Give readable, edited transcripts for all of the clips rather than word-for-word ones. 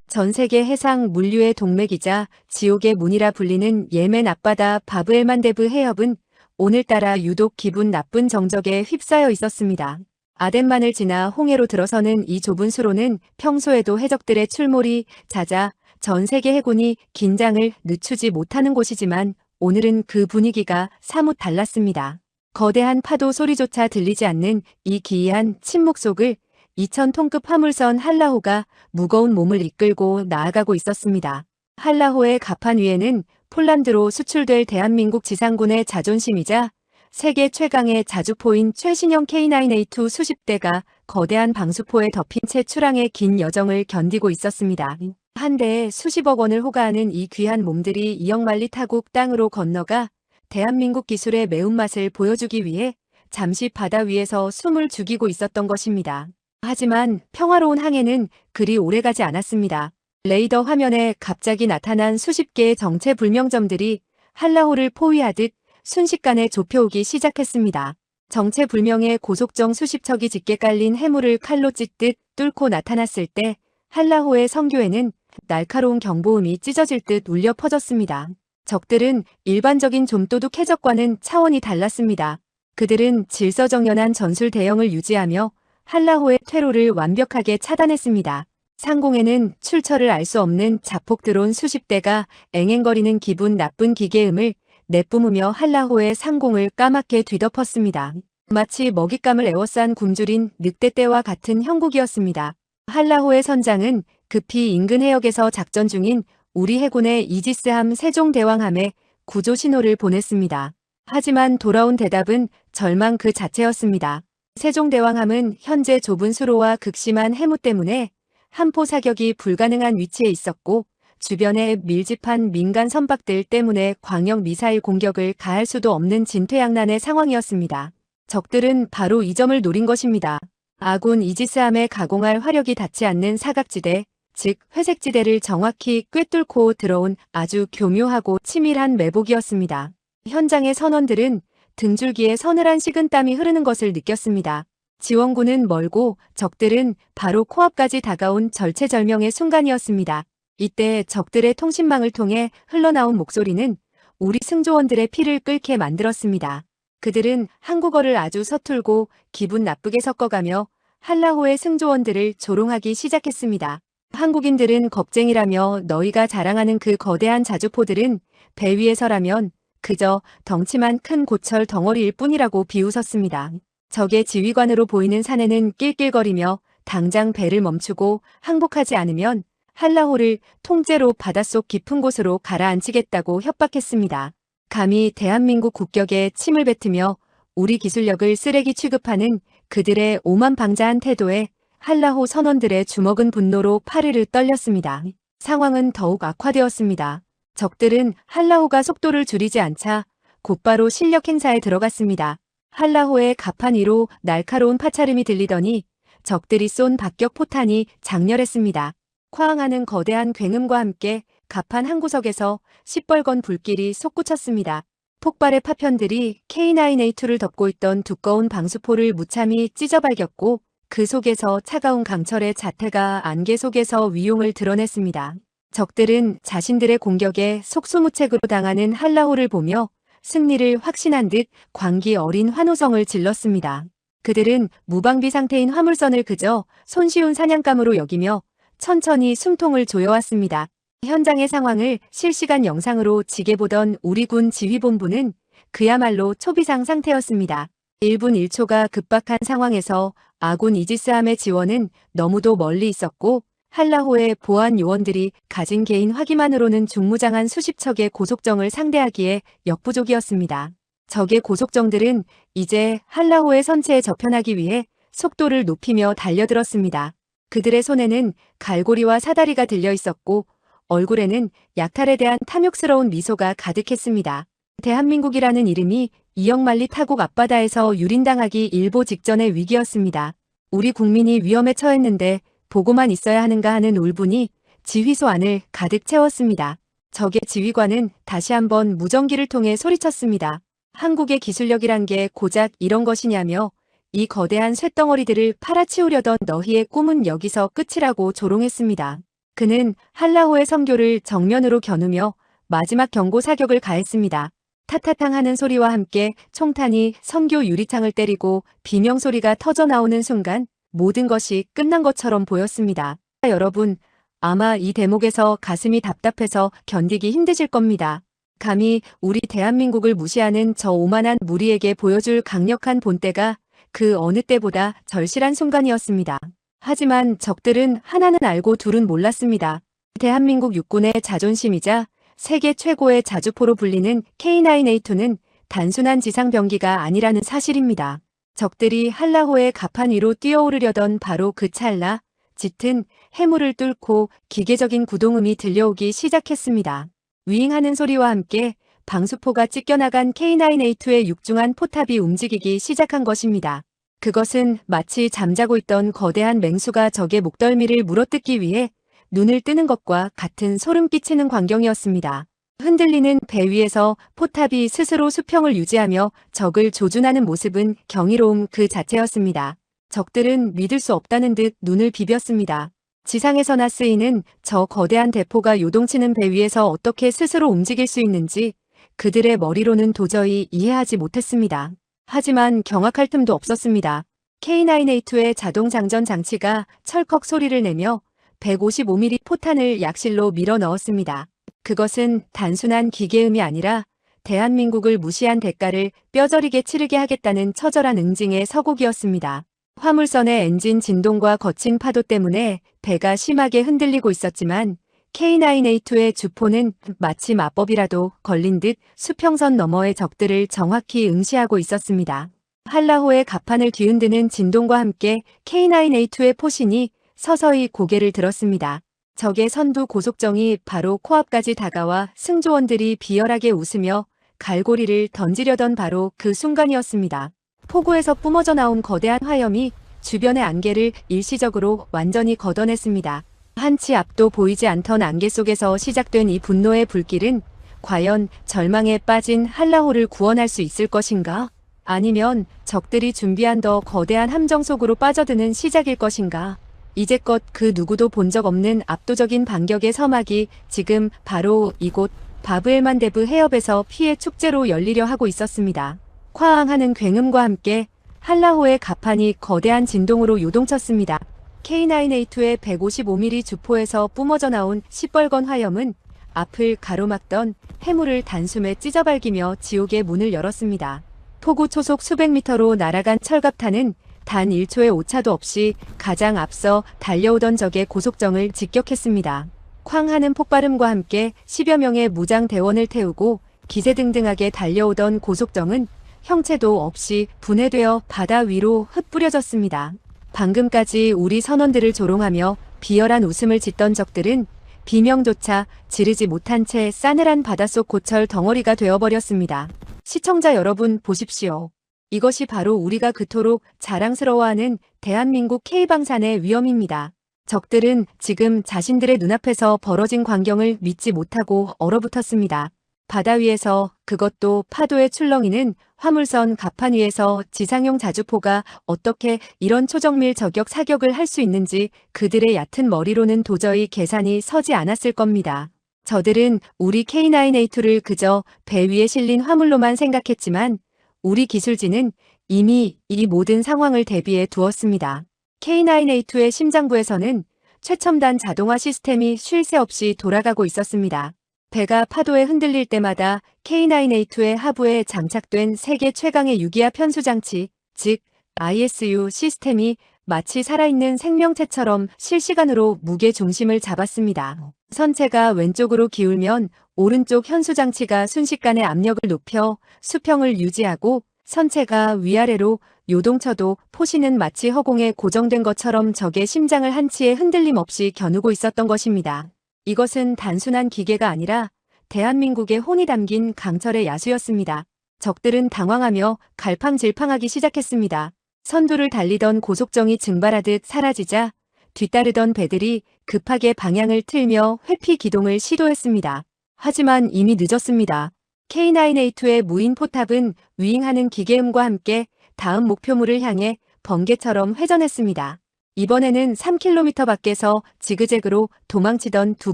전 세계 해상 물류의 동맥이자 지옥의 문이라 불리는 예멘 앞바다 바브엘만데브 해협은 오늘따라 유독 기분 나쁜 정적에 휩싸여 있었습니다. 아덴만을 지나 홍해로 들어서는 이 좁은 수로는 평소에도 해적들의 출몰이 잦아 전 세계 해군이 긴장을 늦추지 못하는 곳이지만 오늘은 그 분위기가 사뭇 달랐습니다. 거대한 파도 소리조차 들리지 않는 이 기이한 침묵 속을 2,000톤급 화물선 한라호가 무거운 몸을 이끌고 나아가고 있었습니다. 한라호의 갑판 위에는 폴란드로 수출될 대한민국 지상군의 자존심이자 세계 최강의 자주포인 최신형 K9A2 수십 대가 거대한 방수포에 덮인 채 출항의 긴 여정을 견디고 있었습니다. 한 대에 수십억 원을 호가하는 이 귀한 몸들이 이역만리 타국 땅으로 건너가 대한민국 기술의 매운맛을 보여주기 위해 잠시 바다 위에서 숨을 죽이고 있었던 것입니다. 하지만 평화로운 항해는 그리 오래가지 않았습니다. 레이더 화면에 갑자기 나타난 수십 개의 정체불명점들이 한라호를 포위하듯 순식간에 좁혀오기 시작했습니다. 정체불명의 고속정 수십 척이 짙게 깔린 해물을 칼로 찢듯 뚫고 나타났을 때 한라호의 성교에는 날카로운 경보음이 찢어질 듯 울려 퍼졌습니다. 적들은 일반적인 좀도둑 해적과는 차원이 달랐습니다. 그들은 질서정연한 전술 대형을 유지하며 한라호의 퇴로를 완벽하게 차단했습니다. 상공에는 출처를 알 수 없는 자폭 드론 수십 대가 앵앵거리는 기분 나쁜 기계음을 내뿜으며 한라호의 상공을 까맣게 뒤덮었습니다. 마치 먹잇감을 에워싼 굶주린 늑대떼와 같은 형국이었습니다. 한라호의 선장은 급히 인근 해역에서 작전 중인 우리 해군의 이지스함 세종대왕함에 구조 신호를 보냈습니다. 하지만 돌아온 대답은 절망 그 자체였습니다. 세종대왕함은 현재 좁은 수로와 극심한 해무 때문에 함포 사격이 불가능한 위치에 있었고 주변에 밀집한 민간 선박들 때문에 광역 미사일 공격을 가할 수도 없는 진퇴양난의 상황이었습니다. 적들은 바로 이 점을 노린 것입니다. 아군 이지스함에 가공할 화력이 닿지 않는 사각지대, 즉 회색지대를 정확히 꿰뚫고 들어온 아주 교묘하고 치밀한 매복이었습니다. 현장의 선원들은 등줄기에 서늘한 식은땀이 흐르는 것을 느꼈습니다. 지원군은 멀고 적들은 바로 코앞까지 다가온 절체절명의 순간이었습니다. 이때 적들의 통신망을 통해 흘러나온 목소리는 우리 승조원들의 피를 끓게 만들었습니다. 그들은 한국어를 아주 서툴고 기분 나쁘게 섞어가며 한라호의 승조원들을 조롱하기 시작했습니다. 한국인들은 겁쟁이라며 너희가 자랑하는 그 거대한 자주포들은 배 위에서라면 그저 덩치만 큰 고철 덩어리일 뿐이라고 비웃었습니다. 적의 지휘관으로 보이는 사내는 낄낄거리며 당장 배를 멈추고 항복하지 않으면 한라호를 통째로 바닷속 깊은 곳으로 가라앉히겠다고 협박했습니다. 감히 대한민국 국격에 침을 뱉으며 우리 기술력을 쓰레기 취급하는 그들의 오만방자한 태도에 한라호 선원들의 주먹은 분노로 파르르 떨렸습니다. 상황은 더욱 악화되었습니다. 적들은 한라호가 속도를 줄이지 않자 곧바로 실력 행사에 들어갔습니다. 한라호의 갑판 위로 날카로운 파차름이 들리더니 적들이 쏜 박격 포탄이 장렬했습니다. 쾅하는 거대한 굉음과 함께 갑판 한 구석에서 시뻘건 불길이 솟구쳤습니다. 폭발의 파편들이 K9A2를 덮고 있던 두꺼운 방수포를 무참히 찢어발겼고 그 속에서 차가운 강철의 자태가 안개 속에서 위용을 드러냈습니다. 적들은 자신들의 공격에 속수무책으로 당하는 한라호를 보며 승리를 확신한 듯 광기 어린 환호성을 질렀습니다. 그들은 무방비 상태인 화물선을 그저 손쉬운 사냥감으로 여기며 천천히 숨통을 조여왔습니다. 현장의 상황을 실시간 영상으로 지게보던 우리 군 지휘본부는 그야말로 초비상 상태였습니다. 1분 1초가 급박한 상황에서 아군 이지스함의 지원은 너무도 멀리 있었고 한라호의 보안 요원들이 가진 개인 화기만으로는 중무장한 수십 척의 고속정을 상대하기에 역부족이었습니다. 적의 고속정들은 이제 한라호의 선체에 접현하기 위해 속도를 높이며 달려들었습니다. 그들의 손에는 갈고리와 사다리가 들려 있었고 얼굴에는 약탈에 대한 탐욕스러운 미소가 가득했습니다. 대한민국이라는 이름이 이역만리 타국 앞바다에서 유린당하기 일보 직전의 위기였습니다. 우리 국민이 위험에 처했는데 보고만 있어야 하는가 하는 울분이 지휘소 안을 가득 채웠습니다. 적의 지휘관은 다시 한번 무전기를 통해 소리쳤습니다. 한국의 기술력이란 게 고작 이런 것이냐며 이 거대한 쇳덩어리들을 팔아치우려던 너희의 꿈은 여기서 끝이라고 조롱했습니다. 그는 한라호의 성교를 정면으로 겨누며 마지막 경고 사격을 가했습니다. 타타탕 하는 소리와 함께 총탄이 성교 유리창을 때리고 비명소리가 터져 나오는 순간 모든 것이 끝난 것처럼 보였습니다. 여러분, 아마 이 대목에서 가슴이 답답해서 견디기 힘드실 겁니다. 감히 우리 대한민국을 무시하는 저 오만한 무리에게 보여줄 강력한 본때가 그 어느 때보다 절실한 순간이었습니다. 하지만 적들은 하나는 알고 둘은 몰랐습니다. 대한민국 육군의 자존심이자 세계 최고의 자주포로 불리는 K9A2는 단순한 지상병기가 아니라는 사실입니다. 적들이 한라호의 갑판 위로 뛰어오르려던 바로 그 찰나, 짙은 해물을 뚫고 기계적인 구동음이 들려오기 시작했습니다. 윙하는 소리와 함께 방수포가 찢겨나간 K9A2의 육중한 포탑이 움직이기 시작한 것입니다. 그것은 마치 잠자고 있던 거대한 맹수가 적의 목덜미를 물어뜯기 위해 눈을 뜨는 것과 같은 소름 끼치는 광경이었습니다. 흔들리는 배 위에서 포탑이 스스로 수평을 유지하며 적을 조준하는 모습은 경이로움 그 자체였습니다. 적들은 믿을 수 없다는 듯 눈을 비볐습니다. 지상에서나 쓰이는 저 거대한 대포가 요동치는 배 위에서 어떻게 스스로 움직일 수 있는지 그들의 머리로는 도저히 이해하지 못했습니다. 하지만 경악할 틈도 없었습니다. K9A2의 자동 장전 장치가 철컥 소리를 내며 155mm 포탄을 약실로 밀어 넣었습니다. 그것은 단순한 기계음이 아니라 대한민국을 무시한 대가를 뼈저리게 치르게 하겠다는 처절한 응징의 서곡이었습니다. 화물선의 엔진 진동과 거친 파도 때문에 배가 심하게 흔들리고 있었지만 K9A2의 주포는 마치 마법이라도 걸린 듯 수평선 너머의 적들을 정확히 응시하고 있었습니다. 한라호의 갑판을 뒤흔드는 진동과 함께 K9A2의 포신이 서서히 고개를 들었습니다. 적의 선두 고속정이 바로 코앞까지 다가와 승조원들이 비열하게 웃으며 갈고리를 던지려던 바로 그 순간이었습니다. 포구에서 뿜어져 나온 거대한 화염이 주변의 안개를 일시적으로 완전히 걷어냈습니다. 한치 앞도 보이지 않던 안개 속에서 시작된 이 분노의 불길은 과연 절망에 빠진 한라호를 구원할 수 있을 것인가? 아니면 적들이 준비한 더 거대한 함정 속으로 빠져드는 시작일 것인가? 이제껏 그 누구도 본 적 없는 압도적인 반격의 서막이 지금 바로 이곳 바브엘만데브 해협에서 피해 축제로 열리려 하고 있었습니다. 쾅하는 굉음과 함께 한라호의 갑판이 거대한 진동으로 요동쳤습니다. K9A2의 155mm 주포에서 뿜어져 나온 시뻘건 화염은 앞을 가로막던 해물을 단숨에 찢어발기며 지옥의 문을 열었습니다. 폭우 초속 수백 미터로 날아간 철갑탄은 단 1초의 오차도 없이 가장 앞서 달려오던 적의 고속정을 직격했습니다. 쾅하는 폭발음과 함께 10여 명의 무장 대원을 태우고 기세등등하게 달려오던 고속정은 형체도 없이 분해되어 바다 위로 흩뿌려졌습니다. 방금까지 우리 선원들을 조롱하며 비열한 웃음을 짓던 적들은 비명조차 지르지 못한 채 싸늘한 바닷속 고철 덩어리가 되어버렸습니다. 시청자 여러분 보십시오. 이것이 바로 우리가 그토록 자랑스러워하는 대한민국 K방산의 위험입니다. 적들은 지금 자신들의 눈앞에서 벌어진 광경을 믿지 못하고 얼어붙었습니다. 바다 위에서, 그것도 파도에 출렁이는 화물선 갑판 위에서 지상용 자주포가 어떻게 이런 초정밀 저격 사격을 할 수 있는지 그들의 얕은 머리로는 도저히 계산이 서지 않았을 겁니다. 저들은 우리 K9A2를 그저 배 위에 실린 화물로만 생각했지만 우리 기술진은 이미 이 모든 상황을 대비해 두었습니다. K9A2의 심장부에서는 최첨단 자동화 시스템이 쉴 새 없이 돌아가고 있었습니다. 배가 파도에 흔들릴 때마다 K9A2의 하부에 장착된 세계 최강의 유기압 현수장치, 즉 ISU 시스템이 마치 살아있는 생명체처럼 실시간으로 무게 중심을 잡았습니다. 선체가 왼쪽으로 기울면 오른쪽 현수장치가 순식간에 압력을 높여 수평을 유지하고 선체가 위아래로 요동쳐도 포신은 마치 허공에 고정된 것처럼 적의 심장을 한치의 흔들림 없이 겨누고 있었던 것입니다. 이것은 단순한 기계가 아니라 대한민국의 혼이 담긴 강철의 야수였습니다. 적들은 당황하며 갈팡질팡하기 시작했습니다. 선두를 달리던 고속정이 증발하듯 사라지자 뒤따르던 배들이 급하게 방향을 틀며 회피 기동을 시도했습니다. 하지만 이미 늦었습니다. K9A2의 무인 포탑은 위잉하는 기계음과 함께 다음 목표물을 향해 번개처럼 회전했습니다. 이번에는 3km 밖에서 지그재그로 도망치던 두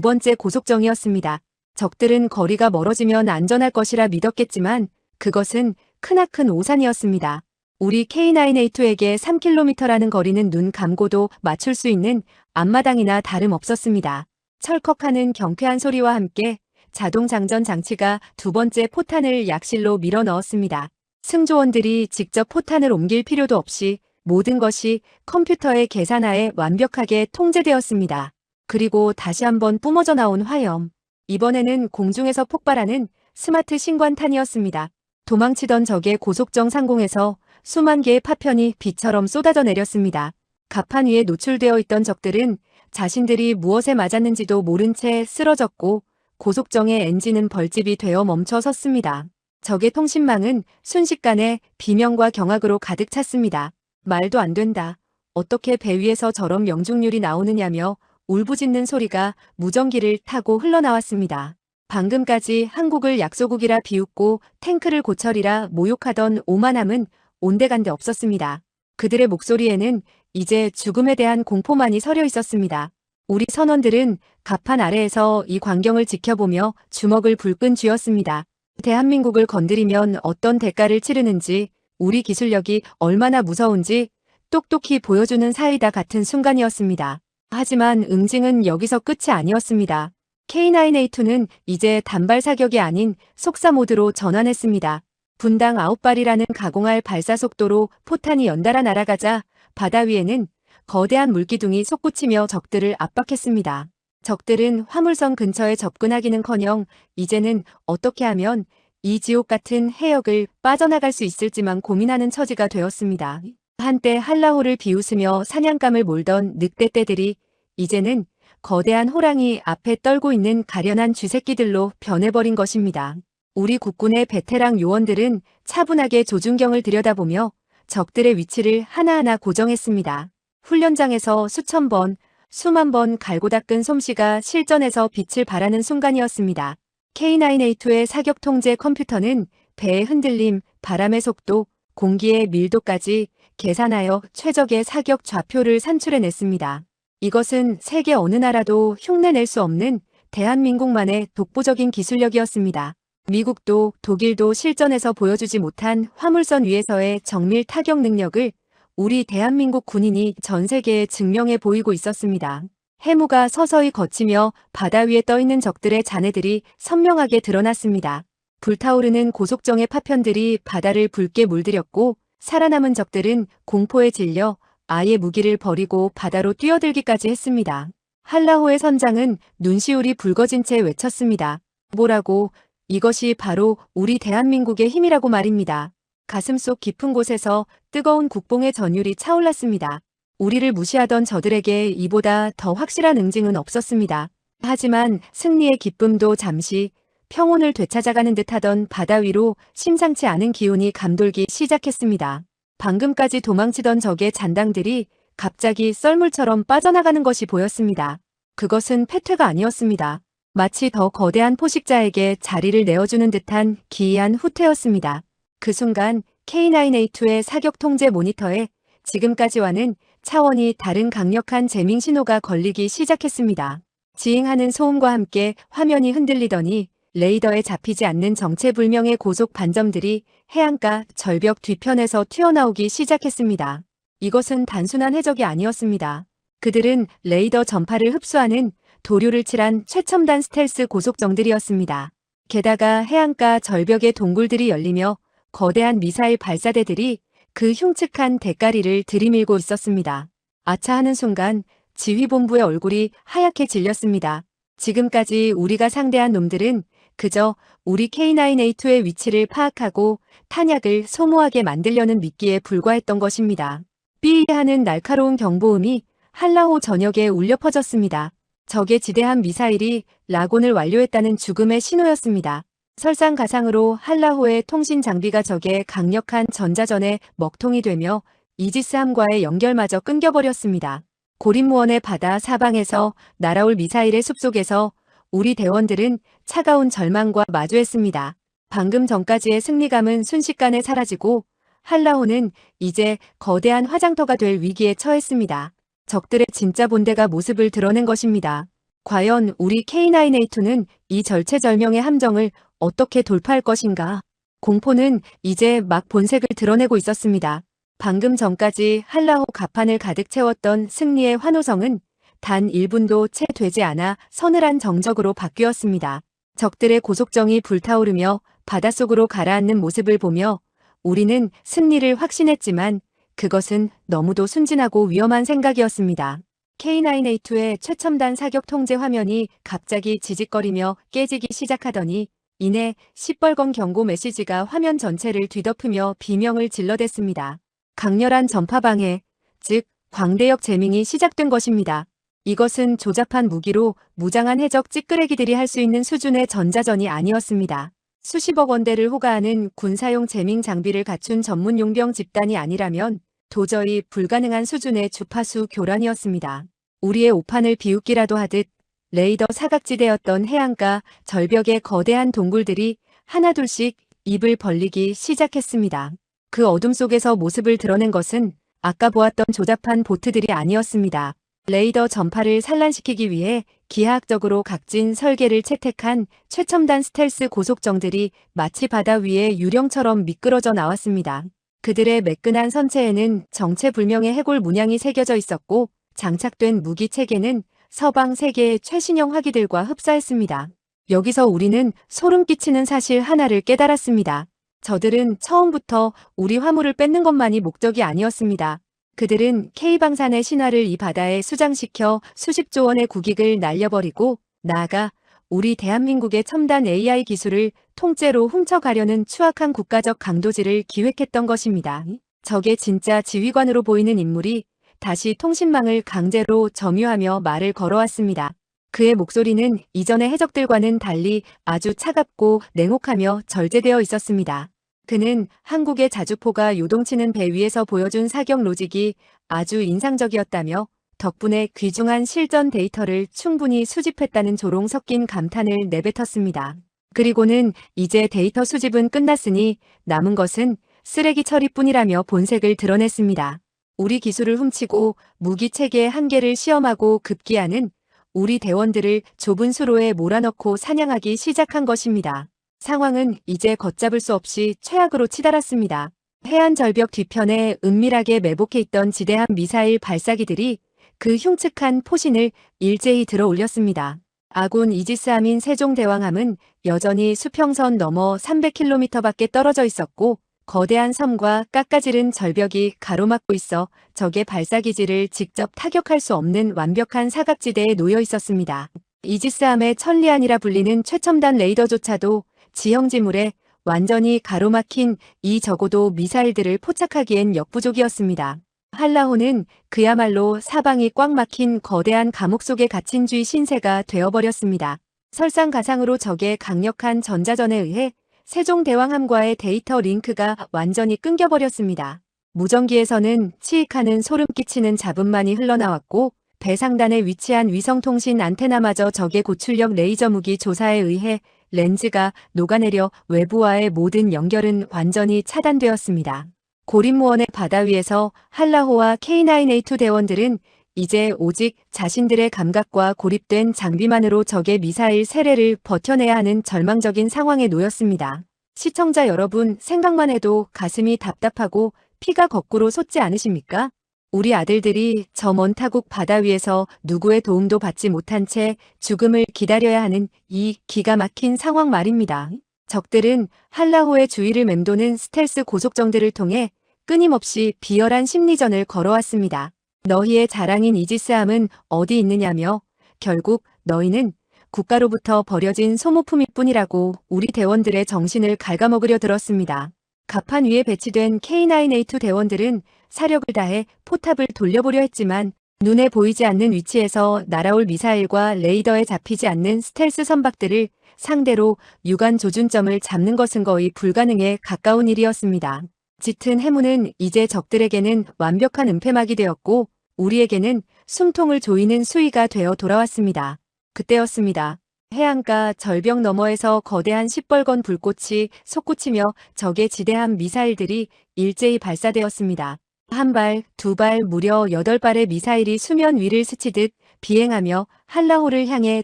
번째 고속정이었습니다. 적들은 거리가 멀어지면 안전할 것이라 믿었겠지만 그것은 크나큰 오산이었습니다. 우리 K9A2에게 3km라는 거리는 눈 감고도 맞출 수 있는 앞마당이나 다름없었습니다. 철컥하는 경쾌한 소리와 함께 자동 장전 장치가 두 번째 포탄을 약실로 밀어 넣었습니다. 승조원들이 직접 포탄을 옮길 필요도 없이 모든 것이 컴퓨터의 계산하에 완벽하게 통제되었습니다. 그리고 다시 한번 뿜어져 나온 화염. 이번에는 공중에서 폭발하는 스마트 신관탄이었습니다. 도망치던 적의 고속정 상공에서 수만 개의 파편이 비처럼 쏟아져 내렸습니다. 갑판 위에 노출되어 있던 적들은 자신들이 무엇에 맞았는지도 모른 채 쓰러졌고 고속정의 엔진은 벌집이 되어 멈춰 섰습니다. 적의 통신망은 순식간에 비명과 경악으로 가득 찼습니다. 말도 안 된다. 어떻게 배 위에서 저런 명중률이 나오느냐며 울부짖는 소리가 무전기를 타고 흘러나왔습니다. 방금까지 한국을 약소국이라 비웃고 탱크를 고철이라 모욕하던 오만함은 온데간데 없었습니다. 그들의 목소리에는 이제 죽음에 대한 공포만이 서려 있었습니다. 우리 선원들은 갑판 아래에서 이 광경을 지켜보며 주먹을 불끈 쥐었습니다. 대한민국을 건드리면 어떤 대가를 치르는지, 우리 기술력이 얼마나 무서운지 똑똑히 보여주는 사이다 같은 순간이었습니다. 하지만 응징은 여기서 끝이 아니었습니다. K9A2는 이제 단발 사격이 아닌 속사 모드로 전환했습니다. 분당 9발이라는 가공할 발사 속도로 포탄이 연달아 날아가자 바다 위에는 거대한 물기둥이 솟구치며 적들을 압박했습니다. 적들은 화물선 근처에 접근하기는커녕 이제는 어떻게 하면 이 지옥 같은 해역을 빠져나갈 수 있을지만 고민하는 처지가 되었습니다. 한때 한라호를 비웃으며 사냥감을 몰던 늑대떼들이 이제는 거대한 호랑이 앞에 떨고 있는 가련한 쥐새끼들로 변해버린 것입니다. 우리 국군의 베테랑 요원들은 차분하게 조준경을 들여다보며 적들의 위치를 하나하나 고정했습니다. 훈련장에서 수천 번, 수만 번 갈고 닦은 솜씨가 실전에서 빛을 발하는 순간이었습니다. K9A2의 사격 통제 컴퓨터는 배의 흔들림, 바람의 속도, 공기의 밀도까지 계산하여 최적의 사격 좌표를 산출해냈습니다. 이것은 세계 어느 나라도 흉내낼 수 없는 대한민국만의 독보적인 기술력이었습니다. 미국도 독일도 실전에서 보여주지 못한 화물선 위에서의 정밀 타격 능력을 우리 대한민국 군인이 전 세계에 증명해 보이고 있었습니다. 해무가 서서히 걷히며 바다 위에 떠있는 적들의 잔해들이 선명하게 드러났습니다. 불타오르는 고속정의 파편들이 바다를 붉게 물들였고 살아남은 적들은 공포에 질려 아예 무기를 버리고 바다로 뛰어들기까지 했습니다. 한라호의 선장은 눈시울이 붉어진 채 외쳤습니다. 뭐라고? 이것이 바로 우리 대한민국의 힘이라고 말입니다. 가슴속 깊은 곳에서 뜨거운 국뽕의 전율이 차올랐습니다. 우리를 무시하던 저들에게 이보다 더 확실한 응징은 없었습니다. 하지만 승리의 기쁨도 잠시 평온을 되찾아가는 듯하던 바다 위로 심상치 않은 기운이 감돌기 시작했습니다. 방금까지 도망치던 적의 잔당들이 갑자기 썰물처럼 빠져나가는 것이 보였습니다. 그것은 패퇴가 아니었습니다. 마치 더 거대한 포식자에게 자리를 내어주는 듯한 기이한 후퇴였습니다. 그 순간 K9A2의 사격 통제 모니터에 지금까지와는 차원이 다른 강력한 재밍 신호가 걸리기 시작했습니다. 지잉하는 소음과 함께 화면이 흔들리더니 레이더에 잡히지 않는 정체불명의 고속 반점들이 해안가 절벽 뒤편에서 튀어나오기 시작했습니다. 이것은 단순한 해적이 아니었습니다. 그들은 레이더 전파를 흡수하는 도료를 칠한 최첨단 스텔스 고속정들이었습니다. 게다가 해안가 절벽의 동굴들이 열리며 거대한 미사일 발사대들이 그 흉측한 대가리를 들이밀고 있었습니다. 아차 하는 순간 지휘본부의 얼굴이 하얗게 질렸습니다. 지금까지 우리가 상대한 놈들은 그저 우리 K9A2의 위치를 파악하고 탄약을 소모하게 만들려는 미끼에 불과했던 것입니다. 삐 하는 날카로운 경보음이 한라호 전역에 울려 퍼졌습니다. 적의 지대한 미사일이 라곤을 완료했다는 죽음의 신호였습니다. 설상가상으로 한라호의 통신 장비가 적의 강력한 전자전에 먹통이 되며 이지스함과의 연결마저 끊겨버렸습니다. 고립무원의 바다 사방에서 날아올 미사일의 숲속에서 우리 대원들은 차가운 절망과 마주했습니다. 방금 전까지의 승리감은 순식간에 사라지고 한라호는 이제 거대한 화장터가 될 위기에 처했습니다. 적들의 진짜 본대가 모습을 드러낸 것입니다. 과연 우리 K9A2는 이 절체절명의 함정을 어떻게 돌파할 것인가? 공포는 이제 막 본색을 드러내고 있었습니다. 방금 전까지 한라호 갑판을 가득 채웠던 승리의 환호성은 단 1분도 채 되지 않아 서늘한 정적으로 바뀌었습니다. 적들의 고속정이 불타오르며 바닷속으로 가라앉는 모습을 보며 우리는 승리를 확신했지만 그것은 너무도 순진하고 위험한 생각이었습니다. K9A2의 최첨단 사격 통제 화면이 갑자기 지직거리며 깨지기 시작하더니 이내 시뻘건 경고 메시지가 화면 전체를 뒤덮으며 비명을 질러댔습니다. 강렬한 전파 방해, 즉 광대역 재밍이 시작된 것입니다. 이것은 조잡한 무기로 무장한 해적 찌끄레기들이 할 수 있는 수준의 전자전이 아니었습니다. 수십억 원대를 호가하는 군사용 재밍 장비를 갖춘 전문 용병 집단이 아니라면 도저히 불가능한 수준의 주파수 교란이었습니다. 우리의 오판을 비웃기라도 하듯 레이더 사각지대였던 해안가 절벽의 거대한 동굴들이 하나둘씩 입을 벌리기 시작했습니다. 그 어둠 속에서 모습을 드러낸 것은 아까 보았던 조잡한 보트들이 아니었습니다. 레이더 전파를 산란시키기 위해 기하학적으로 각진 설계를 채택한 최첨단 스텔스 고속정들이 마치 바다 위에 유령처럼 미끄러져 나왔습니다. 그들의 매끈한 선체에는 정체불명의 해골 문양이 새겨져 있었고 장착된 무기 체계는 서방 세계의 최신형 화기들과 흡사했습니다. 여기서 우리는 소름 끼치는 사실 하나를 깨달았습니다. 저들은 처음부터 우리 화물을 뺏는 것만이 목적이 아니었습니다. 그들은 K방산의 신화를 이 바다에 수장시켜 수십조 원의 국익을 날려버리고 나아가 우리 대한민국의 첨단 AI 기술을 통째로 훔쳐가려는 추악한 국가적 강도질을 기획했던 것입니다. 적의 진짜 지휘관으로 보이는 인물이 다시 통신망을 강제로 점유하며 말을 걸어왔습니다. 그의 목소리는 이전의 해적들과는 달리 아주 차갑고 냉혹하며 절제되어 있었습니다. 그는 한국의 자주포가 요동치는 배 위에서 보여준 사격 로직이 아주 인상적이었다며 덕분에 귀중한 실전 데이터를 충분히 수집했다는 조롱 섞인 감탄을 내뱉었습니다. 그리고는 이제 데이터 수집은 끝났으니 남은 것은 쓰레기 처리뿐이라며 본색을 드러냈습니다. 우리 기술을 훔치고 무기 체계의 한계를 시험하고 급기야는 우리 대원들을 좁은 수로에 몰아넣고 사냥하기 시작한 것입니다. 상황은 이제 걷잡을 수 없이 최악으로 치달았습니다. 해안 절벽 뒤편에 은밀하게 매복해 있던 지대함 미사일 발사기들이 그 흉측한 포신을 일제히 들어 올렸습니다. 아군 이지스함인 세종대왕함은 여전히 수평선 너머 300km밖에 떨어져 있었고 거대한 섬과 깎아지른 절벽이 가로막고 있어 적의 발사기지를 직접 타격할 수 없는 완벽한 사각지대에 놓여 있었습니다. 이지스함의 천리안이라 불리는 최첨단 레이더조차도 지형지물에 완전히 가로막힌 이 적어도 미사일들을 포착하기엔 역부족이었습니다. 한라호는 그야말로 사방이 꽉 막힌 거대한 감옥 속에 갇힌 쥐 신세가 되어버렸습니다. 설상가상으로 적의 강력한 전자전에 의해 세종대왕함과의 데이터 링크가 완전히 끊겨버렸습니다. 무전기에서는 치익하는 소름 끼치는 잡음만이 흘러나왔고 배 상단에 위치한 위성통신 안테나마저 적의 고출력 레이저 무기 조사에 의해 렌즈가 녹아내려 외부와의 모든 연결은 완전히 차단되었습니다. 고립무원의 바다 위에서 한라호와 K9A2 대원들은 이제 오직 자신들의 감각과 고립된 장비만으로 적의 미사일 세례를 버텨내야 하는 절망적인 상황에 놓였습니다. 시청자 여러분, 생각만 해도 가슴이 답답하고 피가 거꾸로 솟지 않으십니까? 우리 아들들이 저 먼 타국 바다 위에서 누구의 도움도 받지 못한 채 죽음을 기다려야 하는 이 기가 막힌 상황 말입니다. 적들은 한라호의 주위를 맴도는 스텔스 고속정들을 통해 끊임없이 비열한 심리전을 걸어왔습니다. 너희의 자랑인 이지스함은 어디 있느냐며 결국 너희는 국가로부터 버려진 소모품일 뿐이라고 우리 대원들의 정신을 갉아먹으려 들었습니다. 갑판 위에 배치된 K9A2 대원들은 사력을 다해 포탑을 돌려보려 했지만 눈에 보이지 않는 위치에서 날아올 미사일과 레이더에 잡히지 않는 스텔스 선박들을 상대로 유관 조준점을 잡는 것은 거의 불가능에 가까운 일이었습니다. 짙은 해무는 이제 적들에게는 완벽한 은폐막이 되었고 우리에게는 숨통을 조이는 수위가 되어 돌아왔습니다. 그때였습니다. 해안가 절벽 너머에서 거대한 시뻘건 불꽃이 솟구치며 적의 지대함 미사일들이 일제히 발사되었습니다. 한 발, 두 발, 무려 8발의 미사일이 수면 위를 스치듯 비행하며 한라호를 향해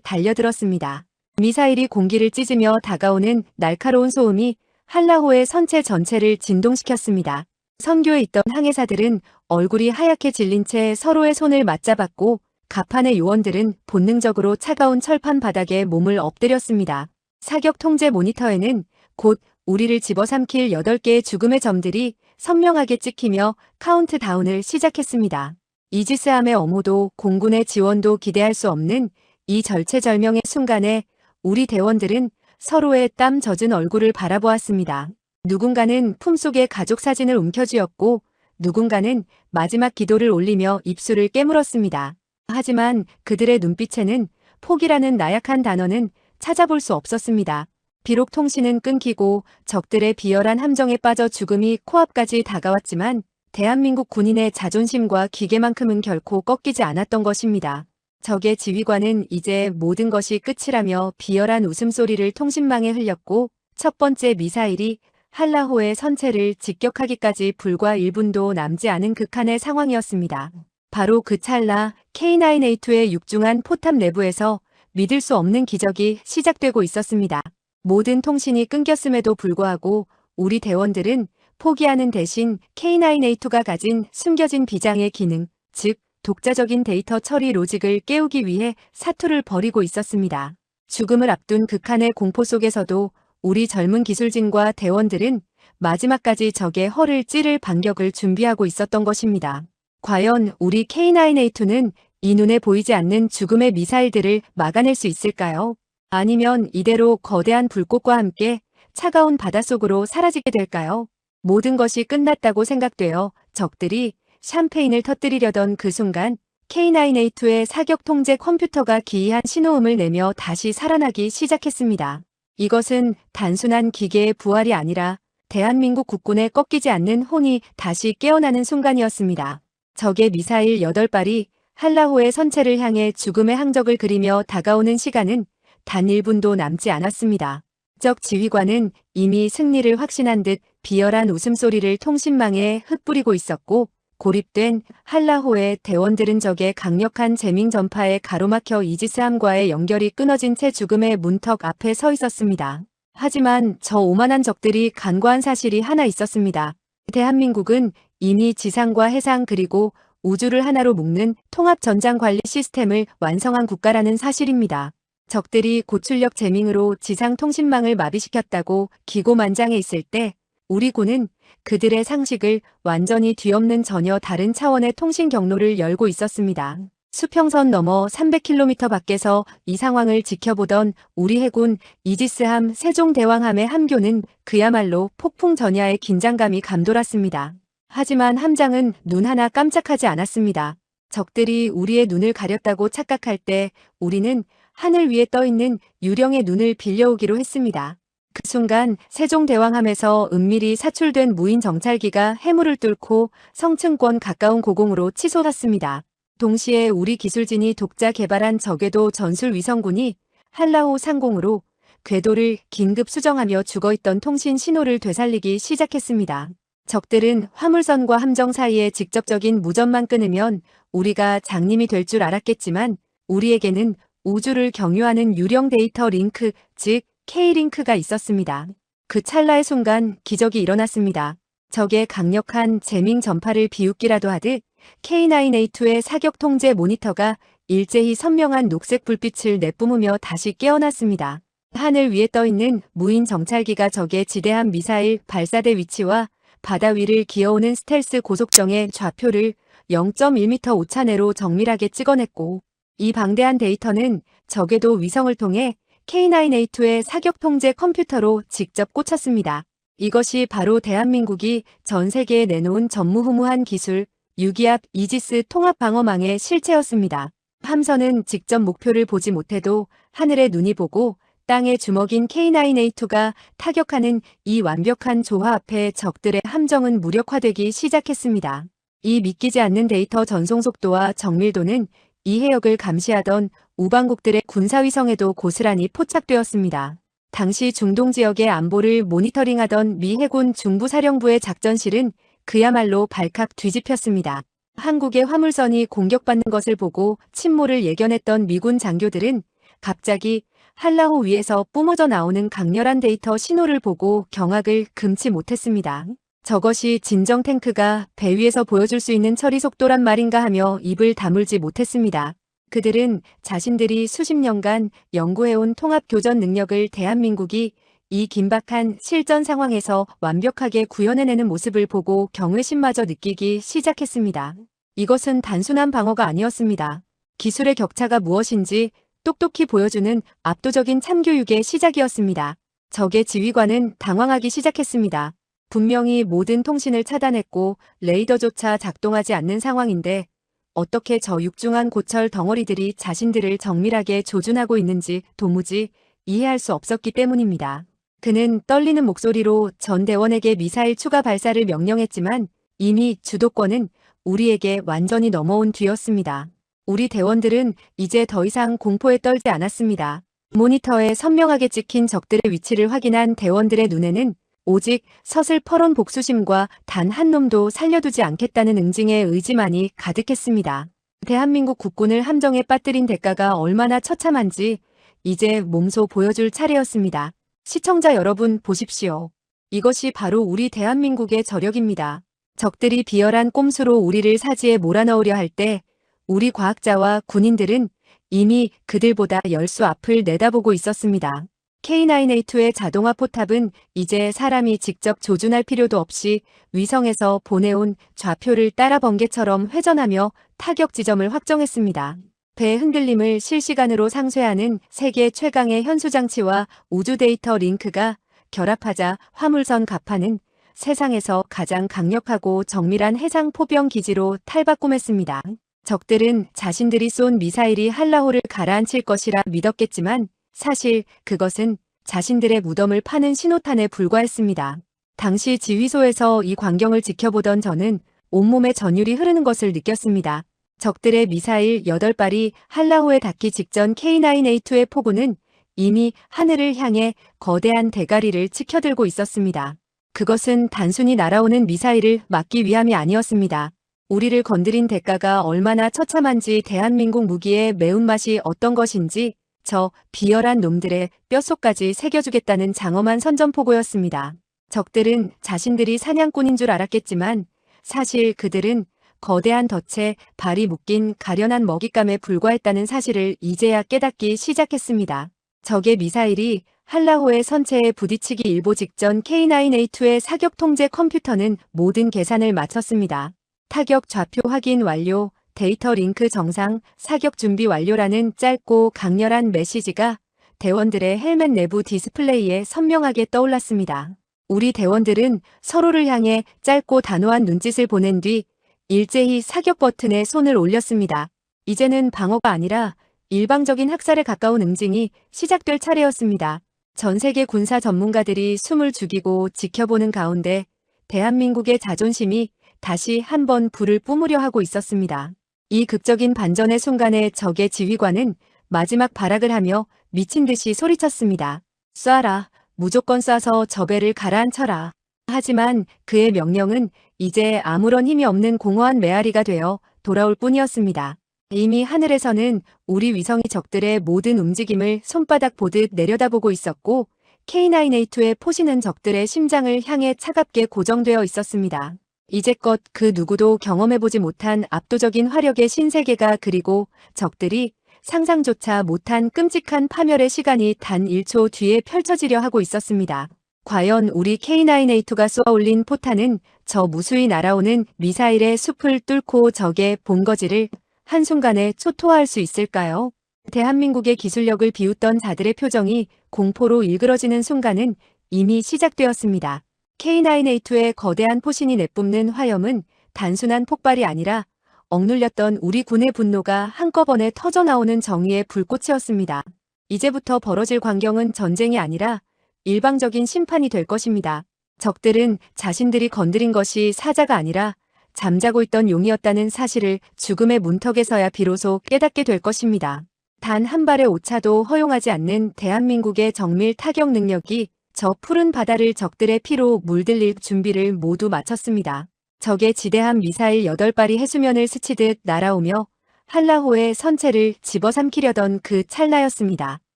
달려들었습니다. 미사일이 공기를 찢으며 다가오는 날카로운 소음이 한라호의 선체 전체를 진동시켰습니다. 선교에 있던 항해사들은 얼굴이 하얗게 질린 채 서로의 손을 맞잡았고 갑판의 요원들은 본능적으로 차가운 철판 바닥에 몸을 엎드렸습니다. 사격 통제 모니터에는 곧 우리를 집어삼킬 8개의 죽음의 점들이 선명하게 찍히며 카운트다운을 시작했습니다. 이지스함의 엄호도 공군의 지원도 기대할 수 없는 이 절체절명의 순간에 우리 대원들은 서로의 땀 젖은 얼굴을 바라보았습니다. 누군가는 품속에 가족 사진을 움켜쥐었고 누군가는 마지막 기도를 올리며 입술을 깨물었습니다. 하지만 그들의 눈빛에는 포기라는 나약한 단어는 찾아볼 수 없었습니다. 비록 통신은 끊기고 적들의 비열한 함정에 빠져 죽음이 코앞까지 다가왔지만 대한민국 군인의 자존심과 기계만큼은 결코 꺾이지 않았던 것입니다. 적의 지휘관은 이제 모든 것이 끝이라며 비열한 웃음소리를 통신망에 흘렸고 첫 번째 미사일이 한라호의 선체를 직격하기까지 불과 1분도 남지 않은 극한의 상황이었습니다. 바로 그 찰나 K9A2의 육중한 포탑 내부에서 믿을 수 없는 기적이 시작되고 있었습니다. 모든 통신이 끊겼음에도 불구하고 우리 대원들은 포기하는 대신 K9A2가 가진 숨겨진 비장의 기능, 즉 독자적인 데이터 처리 로직을 깨우기 위해 사투를 벌이고 있었습니다. 죽음을 앞둔 극한의 공포 속에서도 우리 젊은 기술진과 대원들은 마지막까지 적의 허를 찌를 반격을 준비하고 있었던 것입니다. 과연 우리 K9A2는 이 눈에 보이지 않는 죽음의 미사일들을 막아낼 수 있을까요? 아니면 이대로 거대한 불꽃과 함께 차가운 바닷속으로 사라지게 될까요? 모든 것이 끝났다고 생각되어 적들이 샴페인을 터뜨리려던 그 순간 K9A2의 사격 통제 컴퓨터가 기이한 신호음을 내며 다시 살아나기 시작했습니다. 이것은 단순한 기계의 부활이 아니라 대한민국 국군의 꺾이지 않는 혼이 다시 깨어나는 순간이었습니다. 적의 미사일 8발이 한라호의 선체를 향해 죽음의 항적을 그리며 다가오는 시간은 단 1분도 남지 않았습니다. 적 지휘관은 이미 승리를 확신한 듯 비열한 웃음소리를 통신망에 흩뿌리고 있었고 고립된 한라호의 대원들은 적의 강력한 재밍 전파에 가로막혀 이지스함과의 연결이 끊어진 채 죽음의 문턱 앞에 서 있었습니다. 하지만 저 오만한 적들이 간과한 사실이 하나 있었습니다. 대한민국은 이미 지상과 해상 그리고 우주를 하나로 묶는 통합 전장 관리 시스템을 완성한 국가라는 사실입니다. 적들이 고출력 재밍으로 지상 통신망을 마비시켰다고 기고만장해 있을 때 우리 군은 그들의 상식을 완전히 뒤엎는 전혀 다른 차원의 통신 경로를 열고 있었습니다. 수평선 너머 300km 밖에서 이 상황을 지켜보던 우리 해군 이지스함 세종대왕함의 함교는 그야말로 폭풍 전야의 긴장감이 감돌았습니다. 하지만 함장은 눈 하나 깜짝하지 않았습니다. 적들이 우리의 눈을 가렸다고 착각할 때 우리는 하늘 위에 떠있는 유령의 눈을 빌려오기로 했습니다. 그 순간 세종대왕함에서 은밀히 사출된 무인 정찰기가 해무를 뚫고 성층권 가까운 고공으로 치솟았습니다. 동시에 우리 기술진이 독자 개발한 저궤도 전술 위성군이 한라호 상공으로 궤도를 긴급 수정하며 죽어있던 통신 신호를 되살리기 시작했습니다. 적들은 화물선과 함정 사이에 직접적인 무전만 끊으면 우리가 장님이 될 줄 알았겠지만 우리에게는 우주를 경유하는 유령 데이터 링크, 즉 K링크가 있었습니다. 그 찰나의 순간 기적이 일어났습니다. 적의 강력한 재밍 전파를 비웃기라도 하듯 K9A2의 사격 통제 모니터가 일제히 선명한 녹색 불빛을 내뿜으며 다시 깨어났습니다. 하늘 위에 떠있는 무인 정찰기가 적의 지대함 미사일 발사대 위치와 바다 위를 기어오는 스텔스 고속정의 좌표를 0.1m 오차 내로 정밀하게 찍어냈고 이 방대한 데이터는 저궤도 위성을 통해 K9A2의 사격 통제 컴퓨터로 직접 꽂혔습니다. 이것이 바로 대한민국이 전 세계에 내놓은 전무후무한 기술, 유기압 이지스 통합방어망의 실체였습니다. 함선은 직접 목표를 보지 못해도 하늘의 눈이 보고 땅에 주먹인 K9A2가 타격하는 이 완벽한 조화 앞에 적들의 함정은 무력화되기 시작했습니다. 이 믿기지 않는 데이터 전송 속도와 정밀도는 이 해역을 감시하던 우방국들의 군사위성에도 고스란히 포착되었습니다. 당시 중동 지역의 안보를 모니터링하던 미 해군 중부사령부의 작전실은 그야말로 발칵 뒤집혔습니다. 한국의 화물선이 공격받는 것을 보고 침몰을 예견했던 미군 장교들은 갑자기 한라호 위에서 뿜어져 나오는 강렬한 데이터 신호를 보고 경악을 금치 못했습니다. 저것이 진정 탱크가 배 위에서 보여줄 수 있는 처리 속도란 말인가 하며 입을 다물지 못했습니다. 그들은 자신들이 수십 년간 연구해온 통합교전 능력을 대한민국이 이 긴박한 실전 상황에서 완벽하게 구현해내는 모습을 보고 경외심마저 느끼기 시작했습니다. 이것은 단순한 방어가 아니었습니다. 기술의 격차가 무엇인지 똑똑히 보여주는 압도적인 참교육의 시작이었습니다. 적의 지휘관은 당황하기 시작했습니다. 분명히 모든 통신을 차단했고 레이더조차 작동하지 않는 상황인데 어떻게 저 육중한 고철 덩어리들이 자신들을 정밀하게 조준하고 있는지 도무지 이해할 수 없었기 때문입니다. 그는 떨리는 목소리로 전 대원에게 미사일 추가 발사를 명령했지만 이미 주도권은 우리에게 완전히 넘어온 뒤였습니다. 우리 대원들은 이제 더 이상 공포에 떨지 않았습니다. 모니터에 선명하게 찍힌 적들의 위치를 확인한 대원들의 눈에는 오직 서슬퍼런 복수심과 단 한 놈도 살려두지 않겠다는 응징의 의지만이 가득했습니다. 대한민국 국군을 함정에 빠뜨린 대가가 얼마나 처참한지 이제 몸소 보여줄 차례였습니다. 시청자 여러분 보십시오. 이것이 바로 우리 대한민국의 저력입니다. 적들이 비열한 꼼수로 우리를 사지에 몰아넣으려 할 때 우리 과학자와 군인들은 이미 그들보다 열수 앞을 내다보고 있었습니다. K9A2의 자동화 포탑은 이제 사람이 직접 조준할 필요도 없이 위성에서 보내온 좌표를 따라 번개처럼 회전하며 타격 지점을 확정했습니다. 배 흔들림을 실시간으로 상쇄하는 세계 최강의 현수장치와 우주 데이터 링크가 결합하자 화물선 가파는 세상에서 가장 강력하고 정밀한 해상 포병 기지로 탈바꿈했습니다. 적들은 자신들이 쏜 미사일이 한라호를 가라앉힐 것이라 믿었겠지만 사실 그것은 자신들의 무덤을 파는 신호탄에 불과했습니다. 당시 지휘소에서 이 광경을 지켜보던 저는 온몸에 전율이 흐르는 것을 느꼈습니다. 적들의 미사일 8발이 한라호에 닿기 직전 K9A2의 포구는 이미 하늘을 향해 거대한 대가리를 치켜들고 있었습니다. 그것은 단순히 날아오는 미사일을 막기 위함이 아니었습니다. 우리를 건드린 대가가 얼마나 처참한지 대한민국 무기의 매운맛이 어떤 것인지 저 비열한 놈들의 뼛속까지 새겨주겠다는 장엄한 선전포고였습니다. 적들은 자신들이 사냥꾼인 줄 알았겠지만 사실 그들은 거대한 덫에 발이 묶인 가련한 먹잇감에 불과했다는 사실을 이제야 깨닫기 시작했습니다. 적의 미사일이 한라호의 선체에 부딪히기 일보 직전 K9A2의 사격 통제 컴퓨터는 모든 계산을 마쳤습니다. 타격 좌표 확인 완료, 데이터 링크 정상, 사격 준비 완료라는 짧고 강렬한 메시지가 대원들의 헬멧 내부 디스플레이에 선명하게 떠올랐습니다. 우리 대원들은 서로를 향해 짧고 단호한 눈짓을 보낸 뒤 일제히 사격 버튼에 손을 올렸습니다. 이제는 방어가 아니라 일방적인 학살에 가까운 응징이 시작될 차례였습니다. 전 세계 군사 전문가들이 숨을 죽이고 지켜보는 가운데 대한민국의 자존심이 다시 한번 불을 뿜으려 하고 있었습니다. 이 극적인 반전의 순간에 적의 지휘관은 마지막 발악을 하며 미친 듯이 소리쳤습니다. 쏴라. 무조건 쏴서 저 배를 가라앉혀라. 하지만 그의 명령은 이제 아무런 힘이 없는 공허한 메아리가 되어 돌아올 뿐이었습니다. 이미 하늘에서는 우리 위성이 적들의 모든 움직임을 손바닥 보듯 내려다보고 있었고 K9A2의 포신은 적들의 심장을 향해 차갑게 고정되어 있었습니다. 이제껏 그 누구도 경험해보지 못한 압도적인 화력의 신세계가 그리고 적들이 상상조차 못한 끔찍한 파멸의 시간이 단 1초 뒤에 펼쳐지려 하고 있었습니다. 과연 우리 K9A2가 쏘아올린 포탄은 저 무수히 날아오는 미사일의 숲을 뚫고 적의 본거지를 한순간에 초토화할 수 있을까요? 대한민국의 기술력을 비웃던 자들의 표정이 공포로 일그러지는 순간은 이미 시작되었습니다. K9A2의 거대한 포신이 내뿜는 화염은 단순한 폭발이 아니라 억눌렸던 우리 군의 분노가 한꺼번에 터져나오는 정의의 불꽃이었습니다. 이제부터 벌어질 광경은 전쟁이 아니라 일방적인 심판이 될 것입니다. 적들은 자신들이 건드린 것이 사자가 아니라 잠자고 있던 용이었다는 사실을 죽음의 문턱에서야 비로소 깨닫게 될 것입니다. 단 한 발의 오차도 허용하지 않는 대한민국의 정밀 타격 능력이 저 푸른 바다를 적들의 피로 물들일 준비를 모두 마쳤습니다. 적의 지대함 미사일 8발이 해수면을 스치듯 날아오며 한라호의 선체를 집어삼키려던 그 찰나였습니다.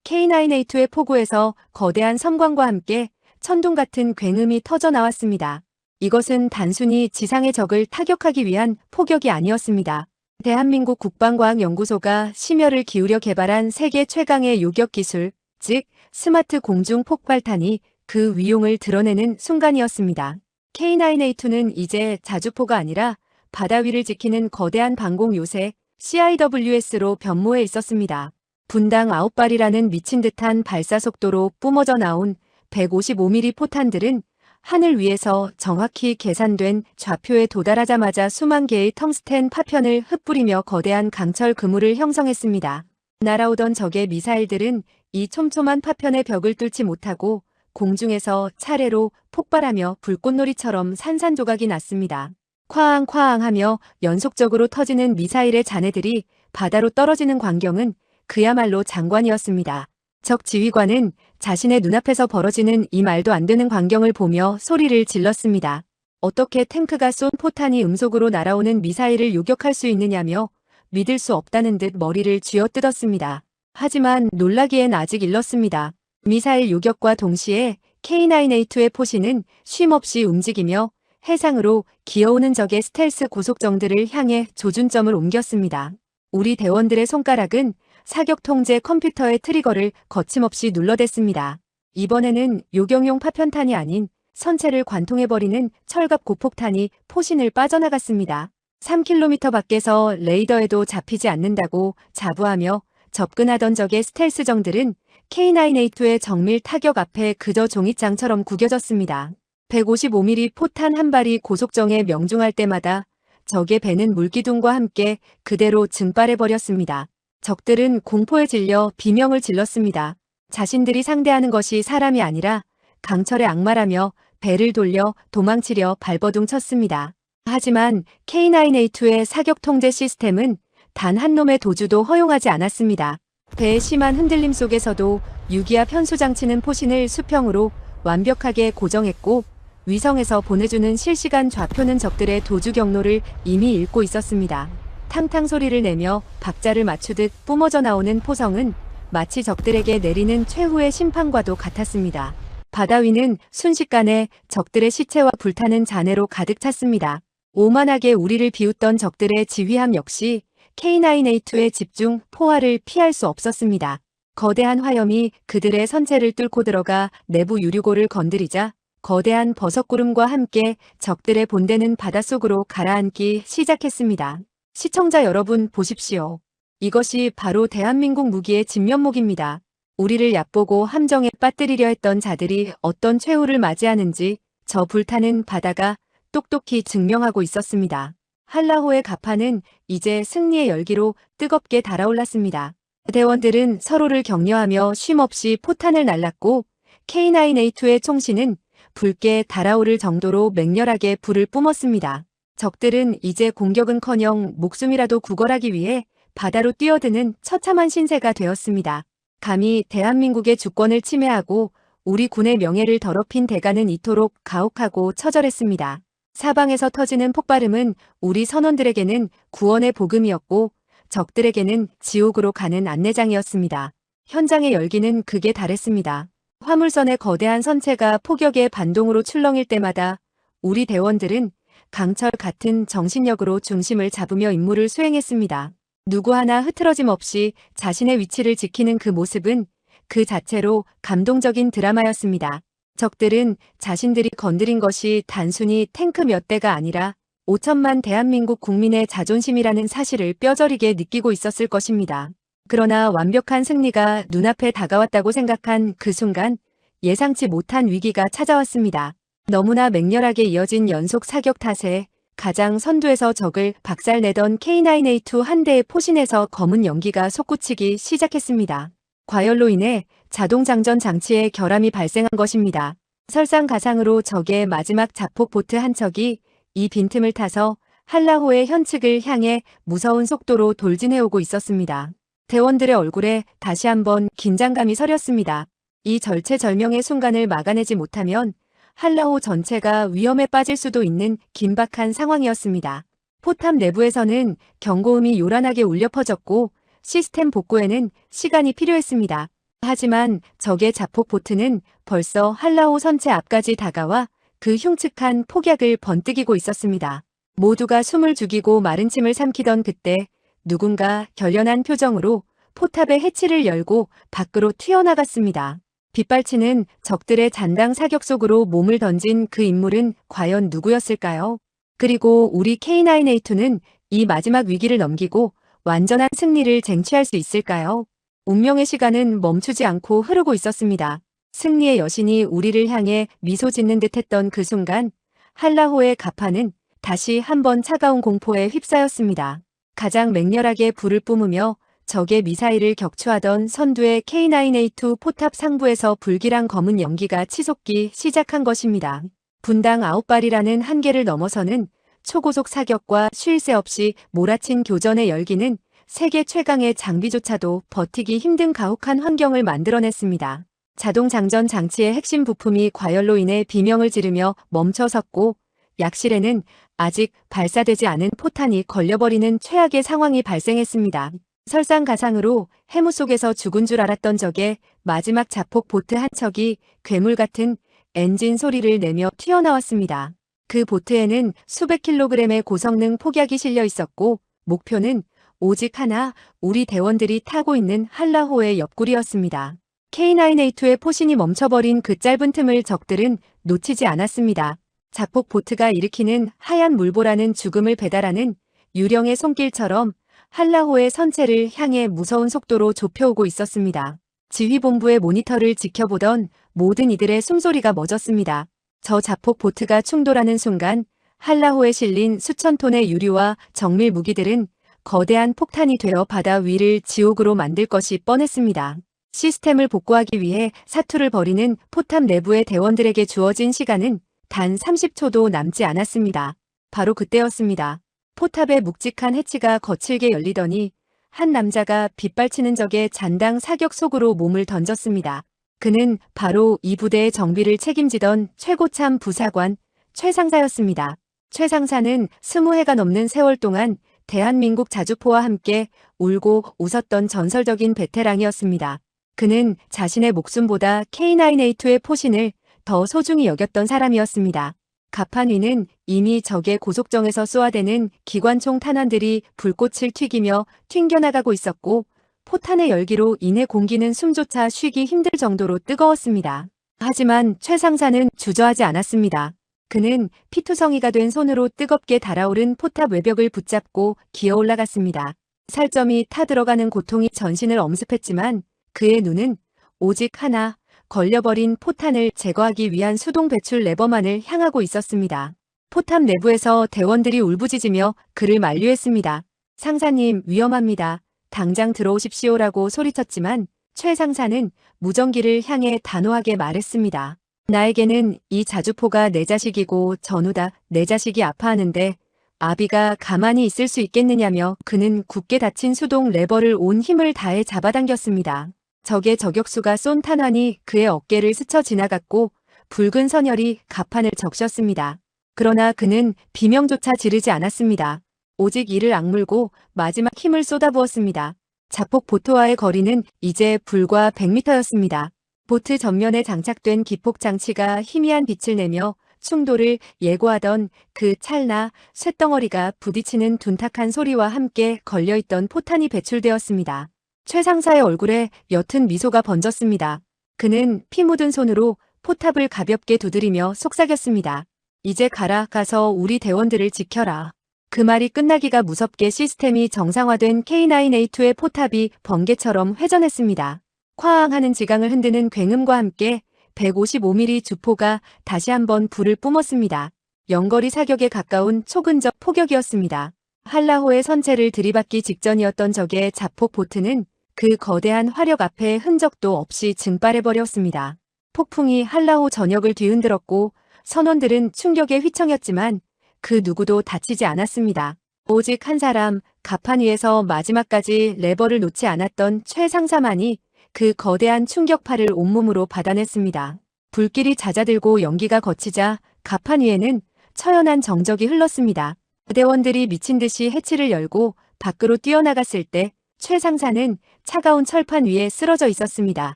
K9A2의 포구에서 거대한 섬광과 함께 천둥 같은 굉음이 터져 나왔습니다. 이것은 단순히 지상의 적을 타격하기 위한 포격이 아니었습니다. 대한민국 국방과학연구소가 심혈을 기울여 개발한 세계 최강의 요격 기술, 즉 스마트 공중 폭발탄이 그 위용을 드러내는 순간이었습니다. K9A2는 이제 자주포가 아니라 바다 위를 지키는 거대한 방공 요새 CIWS로 변모해 있었습니다. 분당 9발이라는 미친 듯한 발사 속도로 뿜어져 나온 155mm 포탄들은 하늘 위에서 정확히 계산된 좌표에 도달하자마자 수만 개의 텅스텐 파편을 흩뿌리며 거대한 강철 그물을 형성했습니다. 날아오던 적의 미사일들은 이 촘촘한 파편의 벽을 뚫지 못하고 공중에서 차례로 폭발하며 불꽃놀이처럼 산산조각이 났습니다. 쾅쾅 하며 연속적으로 터지는 미사일의 잔해들이 바다로 떨어지는 광경은 그야말로 장관이었습니다. 적 지휘관은 자신의 눈앞에서 벌어지는 이 말도 안 되는 광경을 보며 소리를 질렀습니다. 어떻게 탱크가 쏜 포탄이 음속으로 날아오는 미사일을 요격할 수 있느냐며 믿을 수 없다는 듯 머리를 쥐어뜯었습니다. 하지만 놀라기엔 아직 일렀습니다. 미사일 요격과 동시에 K9A2의 포신은 쉼없이 움직이며 해상으로 기어오는 적의 스텔스 고속정들을 향해 조준점을 옮겼습니다. 우리 대원들의 손가락은 사격 통제 컴퓨터의 트리거를 거침없이 눌러댔습니다. 이번에는 요격용 파편탄이 아닌 선체를 관통해버리는 철갑 고폭탄이 포신을 빠져나갔습니다. 3km 밖에서 레이더에도 잡히지 않는다고 자부하며 접근하던 적의 스텔스정들은 K9A2의 정밀 타격 앞에 그저 종잇장처럼 구겨졌습니다. 155mm 포탄 한 발이 고속정에 명중할 때마다 적의 배는 물기둥과 함께 그대로 증발해버렸습니다. 적들은 공포에 질려 비명을 질렀습니다. 자신들이 상대하는 것이 사람이 아니라 강철의 악마라며 배를 돌려 도망치려 발버둥 쳤습니다. 하지만 K9A2의 사격 통제 시스템은 단 한 놈의 도주도 허용하지 않았습니다. 배의 심한 흔들림 속에서도 유기압 현수장치는 포신을 수평으로 완벽하게 고정했고 위성에서 보내주는 실시간 좌표는 적들의 도주 경로를 이미 읽고 있었습니다. 탕탕 소리를 내며 박자를 맞추듯 뿜어져 나오는 포성은 마치 적들에게 내리는 최후의 심판과도 같았습니다. 바다 위는 순식간에 적들의 시체와 불타는 잔해로 가득 찼습니다. 오만하게 우리를 비웃던 적들의 지휘함 역시 K9A2의 집중 포화를 피할 수 없었습니다. 거대한 화염이 그들의 선체를 뚫고 들어가 내부 유류고를 건드리자 거대한 버섯구름과 함께 적들의 본대는 바닷속으로 가라앉기 시작했습니다. 시청자 여러분 보십시오. 이것이 바로 대한민국 무기의 진면목입니다. 우리를 얕보고 함정에 빠뜨리려 했던 자들이 어떤 최후를 맞이하는지 저 불타는 바다가 똑똑히 증명하고 있었습니다. 한라호의 가파는 이제 승리의 열기로 뜨겁게 달아올랐습니다. 대원들은 서로를 격려하며 쉼없이 포탄을 날랐고 K9A2의 총신은 붉게 달아오를 정도로 맹렬하게 불을 뿜었습니다. 적들은 이제 공격은커녕 목숨이라도 구걸하기 위해 바다로 뛰어드는 처참한 신세가 되었습니다. 감히 대한민국의 주권을 침해하고 우리 군의 명예를 더럽힌 대가는 이토록 가혹하고 처절했습니다. 사방에서 터지는 폭발음은 우리 선원들에게는 구원의 복음이었고 적들에게는 지옥으로 가는 안내장이었습니다. 현장의 열기는 극에 달했습니다. 화물선의 거대한 선체가 폭격의 반동으로 출렁일 때마다 우리 대원들은 강철 같은 정신력으로 중심을 잡으며 임무를 수행했습니다. 누구 하나 흐트러짐 없이 자신의 위치를 지키는 그 모습은 그 자체로 감동적인 드라마였습니다. 적들은 자신들이 건드린 것이 단순히 탱크 몇 대가 아니라 5천만 대한민국 국민의 자존심이라는 사실을 뼈저리게 느끼고 있었을 것입니다. 그러나 완벽한 승리가 눈앞에 다가왔다고 생각한 그 순간 예상치 못한 위기가 찾아왔습니다. 너무나 맹렬하게 이어진 연속 사격 탓에 가장 선두에서 적을 박살내던 K9A2 한 대의 포신에서 검은 연기가 솟구치기 시작했습니다. 과열로 인해 자동장전 장치에 결함이 발생한 것입니다. 설상가상으로 적의 마지막 자폭 보트 한 척이 이 빈틈을 타서 한라호의 현측을 향해 무서운 속도로 돌진해오고 있었습니다. 대원들의 얼굴에 다시 한번 긴장감이 서렸습니다. 이 절체절명의 순간을 막아내지 못하면 한라호 전체가 위험에 빠질 수도 있는 긴박한 상황이었습니다. 포탑 내부에서는 경고음이 요란하게 울려 퍼졌고 시스템 복구에는 시간이 필요했습니다. 하지만 적의 자폭 보트는 벌써 한라호 선체 앞까지 다가와 그 흉측한 폭약을 번뜩이고 있었습니다. 모두가 숨을 죽이고 마른 침을 삼키던 그때 누군가 결연한 표정으로 포탑의 해치를 열고 밖으로 튀어나갔습니다. 빗발치는 적들의 잔당 사격 속으로 몸을 던진 그 인물은 과연 누구였을까요? 그리고 우리 K9A2는 이 마지막 위기를 넘기고 완전한 승리를 쟁취할 수 있을까요? 운명의 시간은 멈추지 않고 흐르고 있었습니다. 승리의 여신이 우리를 향해 미소 짓는 듯했던 그 순간 한라호의 가판은 다시 한번 차가운 공포에 휩싸였습니다. 가장 맹렬하게 불을 뿜으며 적의 미사일을 격추하던 선두의 K9A2 포탑 상부에서 불길한 검은 연기가 치솟기 시작한 것입니다. 분당 9발이라는 한계를 넘어서는 초고속 사격과 쉴 새 없이 몰아친 교전의 열기는 세계 최강의 장비조차도 버티기 힘든 가혹한 환경을 만들어냈습니다. 자동 장전 장치의 핵심 부품이 과열로 인해 비명을 지르며 멈춰섰고 약실에는 아직 발사되지 않은 포탄이 걸려버리는 최악의 상황이 발생했습니다. 설상가상으로 해무 속에서 죽은 줄 알았던 적의 마지막 자폭 보트 한 척이 괴물 같은 엔진 소리를 내며 튀어나왔습니다. 그 보트에는 수백 킬로그램의 고성능 폭약이 실려 있었고 목표는 오직 하나, 우리 대원들이 타고 있는 한라호의 옆구리였습니다. K9A2의 포신이 멈춰버린 그 짧은 틈을 적들은 놓치지 않았습니다. 자폭 보트가 일으키는 하얀 물보라는 죽음을 배달하는 유령의 손길처럼 한라호의 선체를 향해 무서운 속도로 좁혀오고 있었습니다. 지휘본부의 모니터를 지켜보던 모든 이들의 숨소리가 멎었습니다. 저 자폭 보트가 충돌하는 순간 한라호에 실린 수천 톤의 유류와 정밀 무기들은 거대한 폭탄이 되어 바다 위를 지옥으로 만들 것이 뻔했습니다. 시스템을 복구하기 위해 사투를 벌이는 포탑 내부의 대원들에게 주어진 시간은 단 30초도 남지 않았습니다. 바로 그때였습니다. 포탑의 묵직한 해치가 거칠게 열리더니 한 남자가 빗발치는 적의 잔당 사격 속으로 몸을 던졌습니다. 그는 바로 이 부대의 정비를 책임지던 최고참 부사관 최 상사였습니다. 최 상사는 20해가 넘는 세월 동안 대한민국 자주포와 함께 울고 웃었던 전설적인 베테랑이었습니다. 그는 자신의 목숨보다 K9A2의 포신을 더 소중히 여겼던 사람이었습니다. 가판 위는 이미 적의 고속정에서 쏘아대는 기관총 탄환들이 불꽃을 튀기며 튕겨나가고 있었고 포탄의 열기로 인해 공기는 숨조차 쉬기 힘들 정도로 뜨거웠습니다. 하지만 최 상사는 주저하지 않았습니다. 그는 피투성이가 된 손으로 뜨겁게 달아오른 포탑 외벽을 붙잡고 기어 올라갔습니다. 살점이 타들어가는 고통이 전신을 엄습했지만 그의 눈은 오직 하나, 걸려버린 포탄을 제거하기 위한 수동 배출 레버만을 향하고 있었습니다. 포탑 내부에서 대원들이 울부짖으며 그를 만류했습니다. 상사님, 위험합니다. 당장 들어오십시오라고 소리쳤지만 최 상사는 무전기를 향해 단호하게 말했습니다. 나에게는 이 자주포가 내 자식이고 전우다. 내 자식이 아파하는데 아비가 가만히 있을 수 있겠느냐며 그는 굳게 닫힌 수동 레버를 온 힘을 다해 잡아당겼습니다. 적의 저격수가 쏜 탄환이 그의 어깨를 스쳐 지나갔고 붉은 선혈이 가판을 적셨습니다. 그러나 그는 비명조차 지르지 않았습니다. 오직 이를 악물고 마지막 힘을 쏟아부었습니다. 자폭 보트와의 거리는 이제 불과 100m였습니다. 보트 전면에 장착된 기폭 장치가 희미한 빛을 내며 충돌을 예고하던 그 찰나 쇳덩어리가 부딪히는 둔탁한 소리와 함께 걸려있던 포탄이 배출되었습니다. 최 상사의 얼굴에 옅은 미소가 번졌습니다. 그는 피 묻은 손으로 포탑을 가볍게 두드리며 속삭였습니다. 이제 가서 우리 대원들을 지켜라. 그 말이 끝나기가 무섭게 시스템이 정상화된 K9A2의 포탑이 번개처럼 회전했습니다. 쾅 하는 지강을 흔드는 굉음과 함께 155mm 주포가 다시 한번 불을 뿜었습니다. 연거리 사격에 가까운 초근접 포격이었습니다. 한라호의 선체를 들이받기 직전이었던 적의 자폭 보트는 그 거대한 화력 앞에 흔적도 없이 증발해버렸습니다. 폭풍이 한라호 전역을 뒤흔들었고 선원들은 충격에 휘청였지만 그 누구도 다치지 않았습니다. 오직 한 사람, 가판 위에서 마지막까지 레버를 놓지 않았던 최 상사만이 그 거대한 충격파를 온몸으로 받아냈습니다. 불길이 잦아들고 연기가 거치자 갑판 위에는 처연한 정적이 흘렀습니다. 부대원들이 미친 듯이 해치를 열고 밖으로 뛰어나갔을 때 최 상사는 차가운 철판 위에 쓰러져 있었습니다.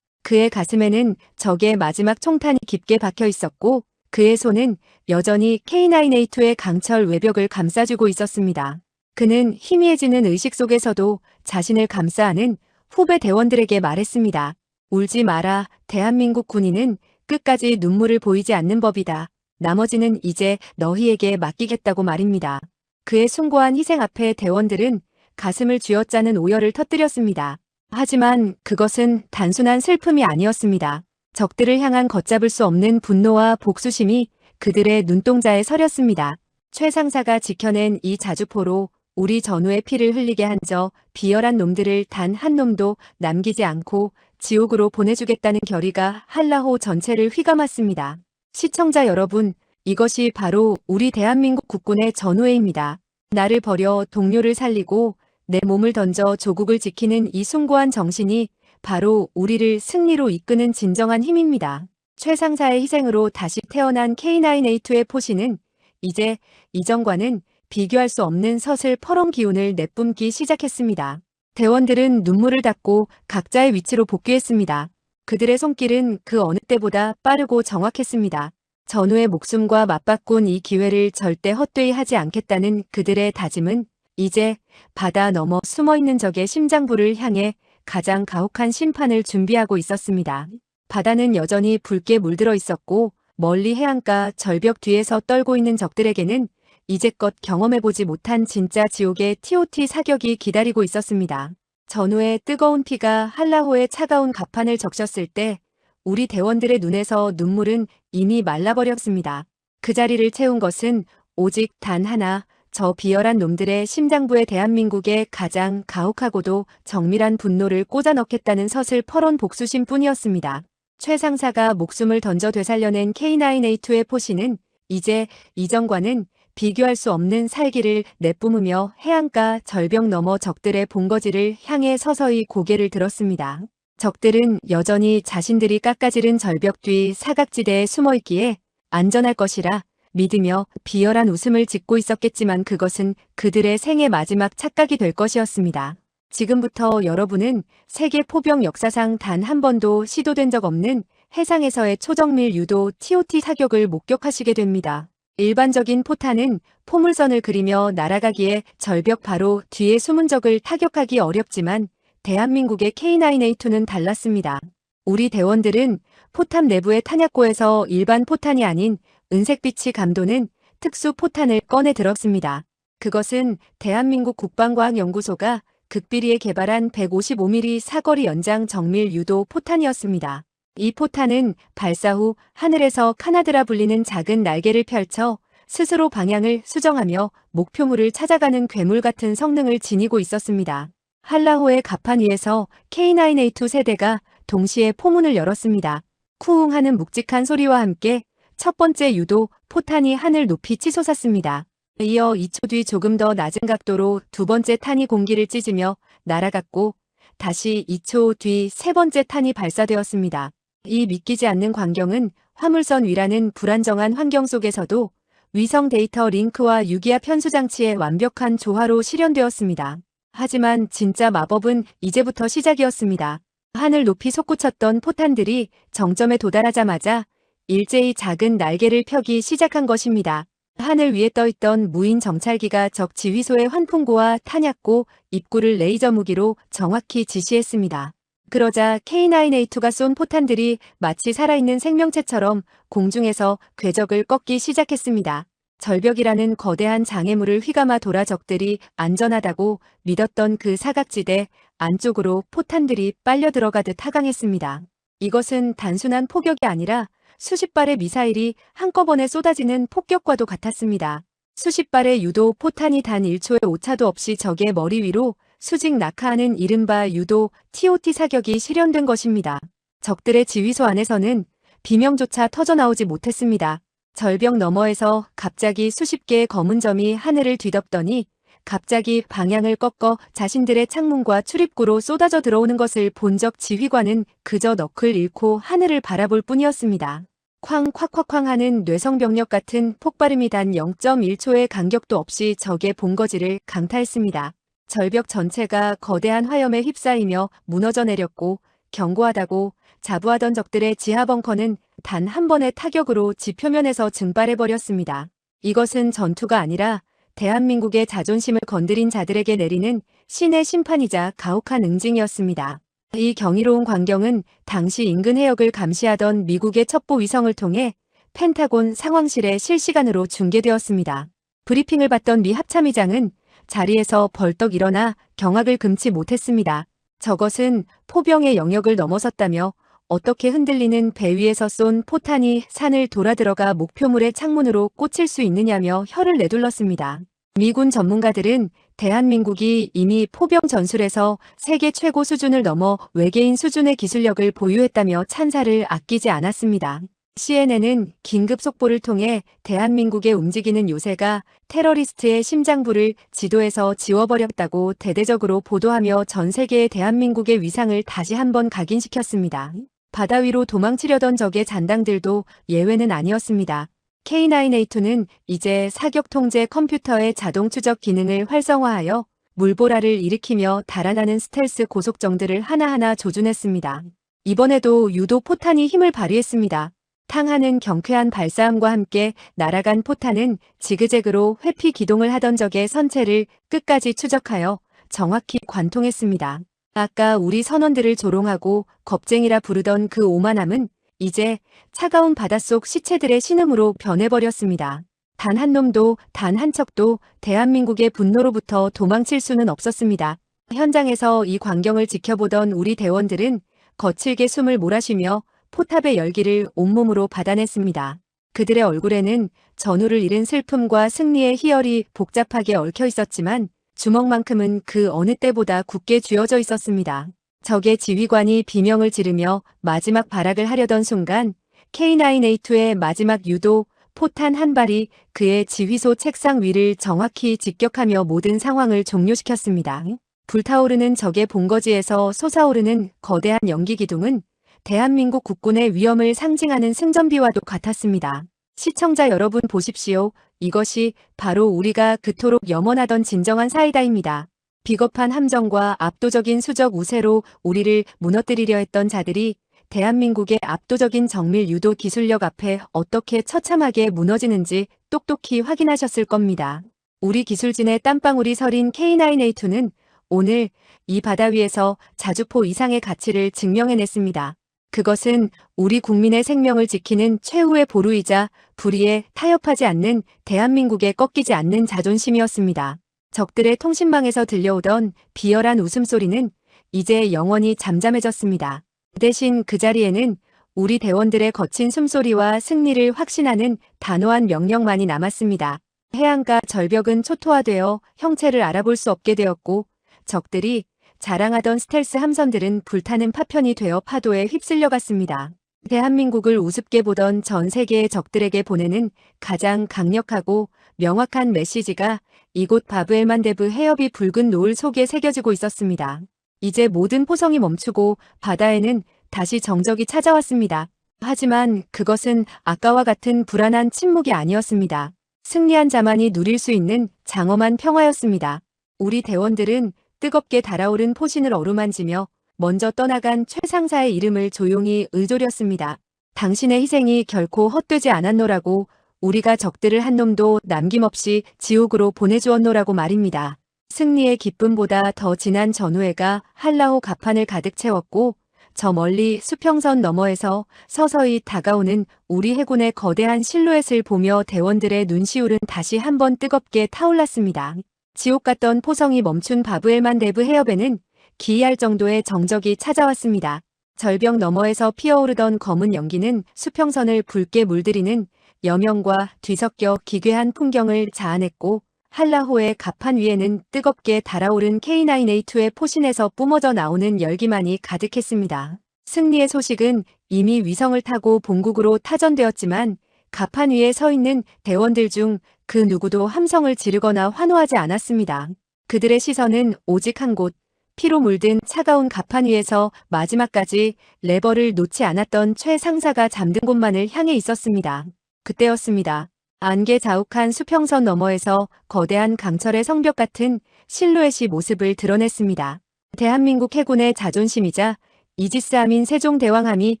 그의 가슴에는 적의 마지막 총탄이 깊게 박혀 있었고 그의 손은 여전히 K9A2의 강철 외벽을 감싸주고 있었습니다. 그는 희미해지는 의식 속에서도 자신을 감싸 안은 후배 대원들에게 말했습니다. 울지 마라. 대한민국 군인은 끝까지 눈물을 보이지 않는 법이다. 나머지는 이제 너희에게 맡기겠다고 말입니다. 그의 숭고한 희생 앞에 대원들은 가슴을 쥐어짜는 오열을 터뜨렸습니다. 하지만 그것은 단순한 슬픔이 아니었습니다. 적들을 향한 걷잡을 수 없는 분노와 복수심이 그들의 눈동자에 서렸습니다. 최 상사가 지켜낸 이 자주포로 우리 전우의 피를 흘리게 한 저 비열한 놈들을 단 한 놈도 남기지 않고 지옥으로 보내주겠다는 결의가 한라호 전체를 휘감았습니다. 시청자 여러분, 이것이 바로 우리 대한민국 국군의 전우회입니다. 나를 버려 동료를 살리고 내 몸을 던져 조국을 지키는 이 숭고한 정신이 바로 우리를 승리로 이끄는 진정한 힘입니다. 최 상사의 희생으로 다시 태어난 K9A2의 포신은 이제 이전과는 비교할 수 없는 서슬 퍼런 기운을 내뿜기 시작했습니다. 대원들은 눈물을 닦고 각자의 위치로 복귀했습니다. 그들의 손길은 그 어느 때보다 빠르고 정확했습니다. 전우의 목숨과 맞바꾼 이 기회를 절대 헛되이 하지 않겠다는 그들의 다짐은 이제 바다 너머 숨어있는 적의 심장부를 향해 가장 가혹한 심판을 준비하고 있었습니다. 바다는 여전히 붉게 물들어 있었고 멀리 해안가 절벽 뒤에서 떨고 있는 적들에게는 이제껏 경험해보지 못한 진짜 지옥의 TOT 사격이 기다리고 있었습니다. 전우의 뜨거운 피가 한라호의 차가운 갑판을 적셨을 때 우리 대원들의 눈에서 눈물은 이미 말라버렸습니다. 그 자리를 채운 것은 오직 단 하나, 저 비열한 놈들의 심장부에 대한민국의 가장 가혹하고도 정밀한 분노를 꽂아 넣겠다는 서슬 퍼런 복수심 뿐이었습니다. 최 상사가 목숨을 던져 되살려낸 K9A2의 포신은 이제 이전과는 비교할 수 없는 살기를 내뿜으며 해안가 절벽 너머 적들의 본거지를 향해 서서히 고개를 들었습니다. 적들은 여전히 자신들이 깎아지른 절벽 뒤 사각지대에 숨어있기에 안전할 것이라 믿으며 비열한 웃음을 짓고 있었겠지만 그것은 그들의 생의 마지막 착각이 될 것이었습니다. 지금부터 여러분은 세계 포병 역사상 단 한 번도 시도된 적 없는 해상에서의 초정밀 유도 TOT 사격을 목격하시게 됩니다. 일반적인 포탄은 포물선을 그리며 날아가기에 절벽 바로 뒤에 숨은 적을 타격하기 어렵지만 대한민국의 K9A2는 달랐습니다. 우리 대원들은 포탑 내부의 탄약고에서 일반 포탄이 아닌 은색빛이 감도는 특수 포탄을 꺼내 들었습니다. 그것은 대한민국 국방과학연구소가 극비리에 개발한 155mm 사거리 연장 정밀 유도 포탄이었습니다. 이 포탄은 발사 후 하늘에서 카나드라 불리는 작은 날개를 펼쳐 스스로 방향을 수정하며 목표물을 찾아가는 괴물 같은 성능을 지니고 있었습니다. 한라호의 갑판 위에서 K9A2 세대가 동시에 포문을 열었습니다. 쿠웅 하는 묵직한 소리와 함께 첫 번째 유도 포탄이 하늘 높이 치솟았습니다. 이어 2초 뒤 조금 더 낮은 각도로 두 번째 탄이 공기를 찢으며 날아갔고 다시 2초 뒤 세 번째 탄이 발사되었습니다. 이 믿기지 않는 광경은 화물선 위라는 불안정한 환경 속에서도 위성 데이터 링크와 유기압 현수 장치의 완벽한 조화로 실현되었습니다. 하지만 진짜 마법은 이제부터 시작이었습니다. 하늘 높이 솟구쳤던 포탄들이 정점에 도달하자마자 일제히 작은 날개를 펴기 시작한 것입니다. 하늘 위에 떠있던 무인 정찰기가 적 지휘소의 환풍구와 탄약고, 입구를 레이저 무기로 정확히 지시했습니다. 그러자 K9A2가 쏜 포탄들이 마치 살아있는 생명체처럼 공중에서 궤적을 꺾기 시작했습니다. 절벽이라는 거대한 장애물을 휘감아 돌아 적들이 안전하다고 믿었던 그 사각지대 안쪽으로 포탄들이 빨려 들어가듯 하강했습니다. 이것은 단순한 포격이 아니라 수십 발의 미사일이 한꺼번에 쏟아지는 폭격과도 같았습니다. 수십 발의 유도 포탄이 단 1초의 오차도 없이 적의 머리 위로 수직 낙하하는 이른바 유도 TOT 사격이 실현된 것입니다. 적들의 지휘소 안에서는 비명조차 터져나오지 못했습니다. 절벽 너머에서 갑자기 수십 개의 검은 점이 하늘을 뒤덮더니 갑자기 방향을 꺾어 자신들의 창문과 출입구로 쏟아져 들어오는 것을 본 적 지휘관은 그저 넋을 잃고 하늘을 바라볼 뿐이었습니다. 쾅 하는 뇌성병력 같은 폭발음이 단 0.1초의 간격도 없이 적의 본거지를 강타했습니다. 절벽 전체가 거대한 화염에 휩싸이며 무너져 내렸고 견고하다고 자부하던 적들의 지하 벙커는 단 한 번의 타격으로 지표면에서 증발해버렸습니다. 이것은 전투가 아니라 대한민국의 자존심을 건드린 자들에게 내리는 신의 심판이자 가혹한 응징이었습니다. 이 경이로운 광경은 당시 인근 해역을 감시하던 미국의 첩보 위성을 통해 펜타곤 상황실에 실시간으로 중계되었습니다. 브리핑을 받던 미 합참의장은 자리에서 벌떡 일어나 경악을 금치 못했습니다. 저것은 포병의 영역을 넘어섰다며 어떻게 흔들리는 배 위에서 쏜 포탄이 산을 돌아 들어가 목표물의 창문으로 꽂힐 수 있느냐며 혀를 내둘렀습니다. 미군 전문가들은 대한민국이 이미 포병 전술에서 세계 최고 수준을 넘어 외계인 수준의 기술력을 보유했다며 찬사를 아끼지 않았습니다. CNN은 긴급 속보를 통해 대한민국의 움직이는 요새가 테러리스트의 심장부를 지도에서 지워버렸다고 대대적으로 보도하며 전 세계의 대한민국의 위상을 다시 한번 각인시켰습니다. 바다 위로 도망치려던 적의 잔당들도 예외는 아니었습니다. K9A2는 이제 사격 통제 컴퓨터의 자동 추적 기능을 활성화하여 물보라를 일으키며 달아나는 스텔스 고속정들을 하나하나 조준했습니다. 이번에도 유도 포탄이 힘을 발휘했습니다. 탕하는 경쾌한 발사음과 함께 날아간 포탄은 지그재그로 회피 기동을 하던 적의 선체를 끝까지 추적하여 정확히 관통했습니다. 아까 우리 선원들을 조롱하고 겁쟁이라 부르던 그 오만함은 이제 차가운 바닷속 시체들의 신음으로 변해버렸습니다. 단 한 놈도 단 한 척도 대한민국의 분노로부터 도망칠 수는 없었습니다. 현장에서 이 광경을 지켜보던 우리 대원들은 거칠게 숨을 몰아쉬며 포탑의 열기를 온몸으로 받아냈습니다. 그들의 얼굴에는 전우를 잃은 슬픔과 승리의 희열이 복잡하게 얽혀 있었지만 주먹만큼은 그 어느 때보다 굳게 쥐어져 있었습니다. 적의 지휘관이 비명을 지르며 마지막 발악을 하려던 순간 K9A2의 마지막 유도 포탄 한 발이 그의 지휘소 책상 위를 정확히 직격하며 모든 상황을 종료시켰습니다. 불타오르는 적의 본거지에서 솟아오르는 거대한 연기 기둥은 대한민국 국군의 위엄을 상징하는 승전비와도 같았습니다. 시청자 여러분 보십시오. 이것이 바로 우리가 그토록 염원하던 진정한 사이다입니다. 비겁한 함정과 압도적인 수적 우세로 우리를 무너뜨리려 했던 자들이 대한민국의 압도적인 정밀 유도 기술력 앞에 어떻게 처참하게 무너지는지 똑똑히 확인하셨을 겁니다. 우리 기술진의 땀방울이 서린 K9A2는 오늘 이 바다 위에서 자주포 이상의 가치를 증명해냈습니다. 그것은 우리 국민의 생명을 지키는 최후의 보루이자 불의에 타협하지 않는 대한민국에 꺾이지 않는 자존심이었습니다. 적들의 통신망에서 들려오던 비열한 웃음소리는 이제 영원히 잠잠해졌습니다. 대신 그 자리에는 우리 대원들의 거친 숨소리와 승리를 확신하는 단호한 명령만이 남았습니다. 해안가 절벽은 초토화되어 형체를 알아볼 수 없게 되었고 적들이 자랑하던 스텔스 함선들은 불타는 파편이 되어 파도에 휩쓸려갔습니다. 대한민국을 우습게 보던 전 세계의 적들에게 보내는 가장 강력하고 명확한 메시지가 이곳 바브엘만데브 해협이 붉은 노을 속에 새겨지고 있었습니다. 이제 모든 포성이 멈추고 바다에는 다시 정적이 찾아왔습니다. 하지만 그것은 아까와 같은 불안한 침묵이 아니었습니다. 승리한 자만이 누릴 수 있는 장엄한 평화였습니다. 우리 대원들은 뜨겁게 달아오른 포신을 어루만지며 먼저 떠나간 최 상사의 이름을 조용히 의조렸습니다. 당신의 희생이 결코 헛되지 않았노라고, 우리가 적들을 한 놈도 남김없이 지옥으로 보내주었노라고 말입니다. 승리의 기쁨보다 더 진한 전우회가 한라호 갑판을 가득 채웠고 저 멀리 수평선 너머에서 서서히 다가오는 우리 해군의 거대한 실루엣을 보며 대원들의 눈시울은 다시 한번 뜨겁게 타올랐습니다. 지옥 같던 포성이 멈춘 바브엘만데브 해협에는 기이할 정도의 정적이 찾아왔습니다. 절벽 너머에서 피어오르던 검은 연기는 수평선을 붉게 물들이는 여명과 뒤섞여 기괴한 풍경을 자아냈고 한라호의 갑판 위에는 뜨겁게 달아오른 K9A2의 포신에서 뿜어져 나오는 열기만이 가득했습니다. 승리의 소식은 이미 위성을 타고 본국으로 타전되었지만 갑판 위에 서 있는 대원들 중 그 누구도 함성을 지르거나 환호하지 않았습니다. 그들의 시선은 오직 한 곳, 피로 물든 차가운 갑판 위에서 마지막까지 레버를 놓지 않았던 최 상사가 잠든 곳만을 향해 있었습니다. 그때였습니다. 안개 자욱한 수평선 너머에서 거대한 강철의 성벽 같은 실루엣이 모습을 드러냈습니다. 대한민국 해군의 자존심이자 이지스함인 세종대왕함이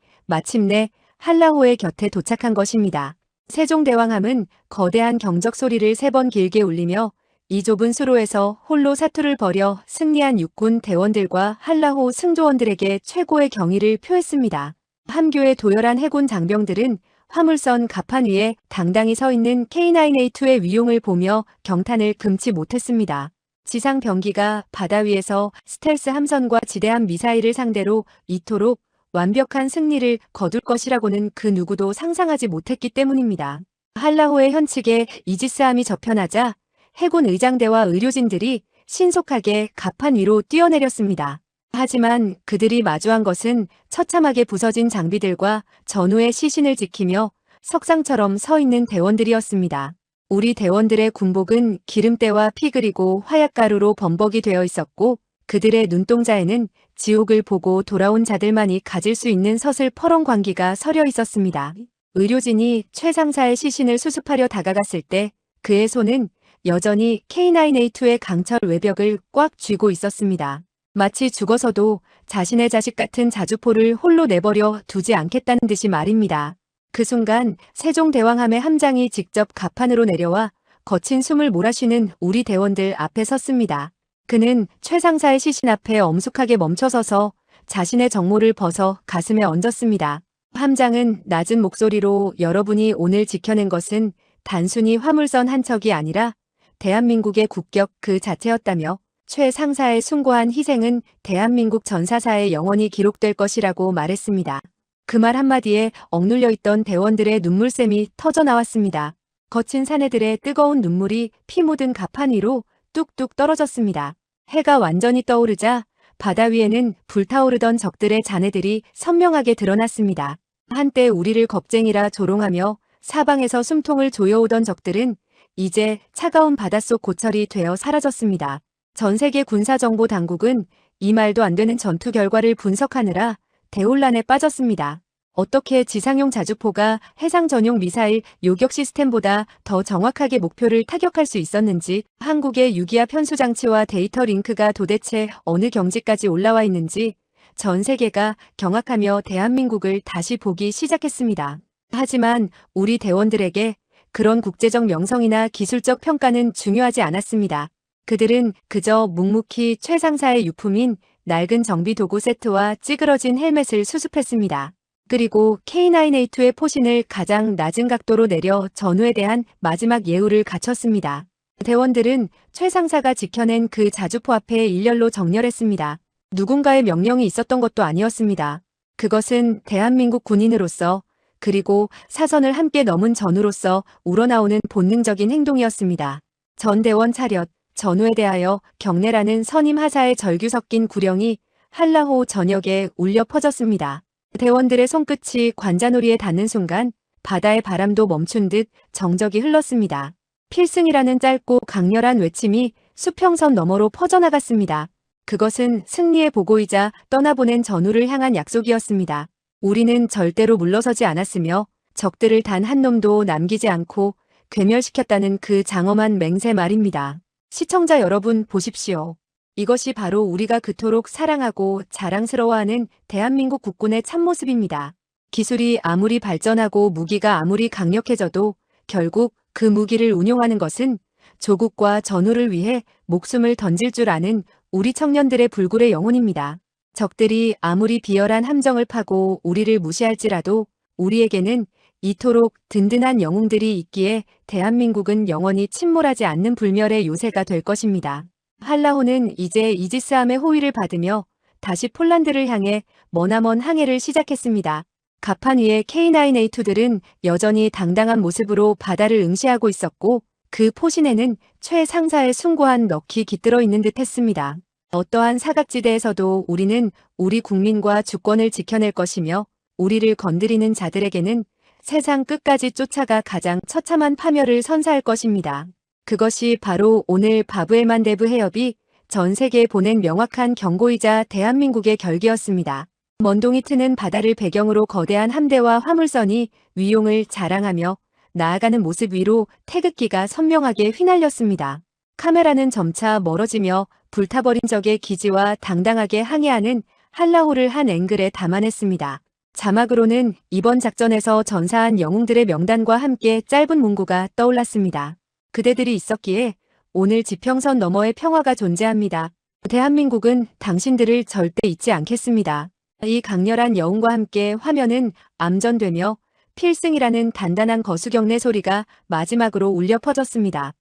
마침내 한라호의 곁에 도착한 것입니다. 세종대왕함은 거대한 경적 소리를 3번 길게 울리며 이 좁은 수로에서 홀로 사투를 벌여 승리한 육군 대원들과 한라호 승조원들에게 최고의 경의를 표했습니다. 함교의 도열한 해군 장병들은 화물선 갑판 위에 당당히 서 있는 K9A2의 위용을 보며 경탄을 금치 못했습니다. 지상 병기가 바다 위에서 스텔스 함선과 지대함 미사일을 상대로 이토록 완벽한 승리를 거둘 것이라고는 그 누구도 상상하지 못했기 때문입니다. 한라호의 현측에 이지스함이 접현하자 해군 의장대와 의료진들이 신속하게 갑판 위로 뛰어내렸습니다. 하지만 그들이 마주한 것은 처참하게 부서진 장비들과 전우의 시신을 지키며 석상처럼 서 있는 대원들이었습니다. 우리 대원들의 군복은 기름때와 피 그리고 화약가루로 범벅이 되어 있었고 그들의 눈동자에는 지옥을 보고 돌아온 자들만이 가질 수 있는 서슬퍼런 광기가 서려 있었습니다. 의료진이 최 상사의 시신을 수습하려 다가갔을 때 그의 손은 여전히 K9A2의 강철 외벽을 꽉 쥐고 있었습니다. 마치 죽어서도 자신의 자식 같은 자주포를 홀로 내버려 두지 않겠다는 듯이 말입니다. 그 순간 세종대왕함의 함장이 직접 갑판으로 내려와 거친 숨을 몰아쉬는 우리 대원들 앞에 섰습니다. 그는 최 상사의 시신 앞에 엄숙하게 멈춰서서 자신의 정모를 벗어 가슴에 얹었습니다. 함장은 낮은 목소리로 여러분이 오늘 지켜낸 것은 단순히 화물선 한 척이 아니라 대한민국의 국격 그 자체였다며 최 상사의 숭고한 희생은 대한민국 전사사에 영원히 기록될 것이라고 말했습니다. 그 말 한마디에 억눌려 있던 대원들의 눈물샘이 터져나왔습니다. 거친 사내들의 뜨거운 눈물이 피 묻은 갑판 위로 뚝뚝 떨어졌습니다. 해가 완전히 떠오르자 바다 위에는 불타오르던 적들의 잔해들이 선명하게 드러났습니다. 한때 우리를 겁쟁이라 조롱하며 사방에서 숨통을 조여오던 적들은 이제 차가운 바닷속 고철이 되어 사라졌습니다. 전 세계 군사정보당국은 이 말도 안 되는 전투 결과를 분석하느라 대혼란에 빠졌습니다. 어떻게 지상용 자주포가 해상 전용 미사일 요격 시스템보다 더 정확하게 목표를 타격할 수 있었는지, 한국의 유기압 편수장치와 데이터 링크가 도대체 어느 경지까지 올라와 있는지 전 세계가 경악하며 대한민국을 다시 보기 시작했습니다. 하지만 우리 대원들에게 그런 국제적 명성이나 기술적 평가는 중요하지 않았습니다. 그들은 그저 묵묵히 최 상사의 유품인 낡은 정비 도구 세트와 찌그러진 헬멧을 수습했습니다. 그리고 K9A2의 포신을 가장 낮은 각도로 내려 전우에 대한 마지막 예우를 갖췄습니다. 대원들은 최 상사가 지켜낸 그 자주포 앞에 일렬로 정렬했습니다. 누군가의 명령이 있었던 것도 아니었습니다. 그것은 대한민국 군인으로서 그리고 사선을 함께 넘은 전우로서 우러나오는 본능적인 행동이었습니다. 전대원 차렷, 전우에 대하여 경례라는 선임 하사의 절규 섞인 구령이 한라호 전역에 울려 퍼졌습니다. 대원들의 손끝이 관자놀이에 닿는 순간 바다의 바람도 멈춘 듯 정적이 흘렀습니다. 필승이라는 짧고 강렬한 외침이 수평선 너머로 퍼져나갔습니다. 그것은 승리의 보고이자 떠나보낸 전우를 향한 약속이었습니다. 우리는 절대로 물러서지 않았으며 적들을 단 한 놈도 남기지 않고 괴멸시켰다는 그 장엄한 맹세 말입니다. 시청자 여러분 보십시오. 이것이 바로 우리가 그토록 사랑하고 자랑스러워하는 대한민국 국군의 참모습입니다. 기술이 아무리 발전하고 무기가 아무리 강력해져도 결국 그 무기를 운용하는 것은 조국과 전우를 위해 목숨을 던질 줄 아는 우리 청년들의 불굴의 영혼입니다. 적들이 아무리 비열한 함정을 파고 우리를 무시할지라도 우리에게는 이토록 든든한 영웅들이 있기에 대한민국은 영원히 침몰하지 않는 불멸의 요새가 될 것입니다. 한라호는 이제 이지스함의 호위를 받으며 다시 폴란드를 향해 머나먼 항해를 시작했습니다. 갑판 위의 K9A2들은 여전히 당당한 모습으로 바다를 응시하고 있었고 그 포신에는 최 상사의 숭고한 넋이 깃들어 있는 듯 했습니다. 어떠한 사각지대에서도 우리는 우리 국민과 주권을 지켜낼 것이며 우리를 건드리는 자들에게는 세상 끝까지 쫓아가 가장 처참한 파멸을 선사할 것입니다. 그것이 바로 오늘 바브엘만데브 해협이 전 세계에 보낸 명확한 경고이자 대한민국의 결기였습니다. 먼동이 트는 바다를 배경으로 거대한 함대와 화물선이 위용을 자랑하며 나아가는 모습 위로 태극기가 선명하게 휘날렸습니다. 카메라는 점차 멀어지며 불타버린 적의 기지와 당당하게 항해하는 한라호를 한 앵글에 담아냈습니다. 자막으로는 이번 작전에서 전사한 영웅들의 명단과 함께 짧은 문구가 떠올랐습니다. 그대들이 있었기에 오늘 지평선 너머의 평화가 존재합니다. 대한민국은 당신들을 절대 잊지 않겠습니다. 이 강렬한 여운과 함께 화면은 암전되며 필승이라는 단단한 거수경례 소리가 마지막으로 울려 퍼졌습니다.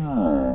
Yeah.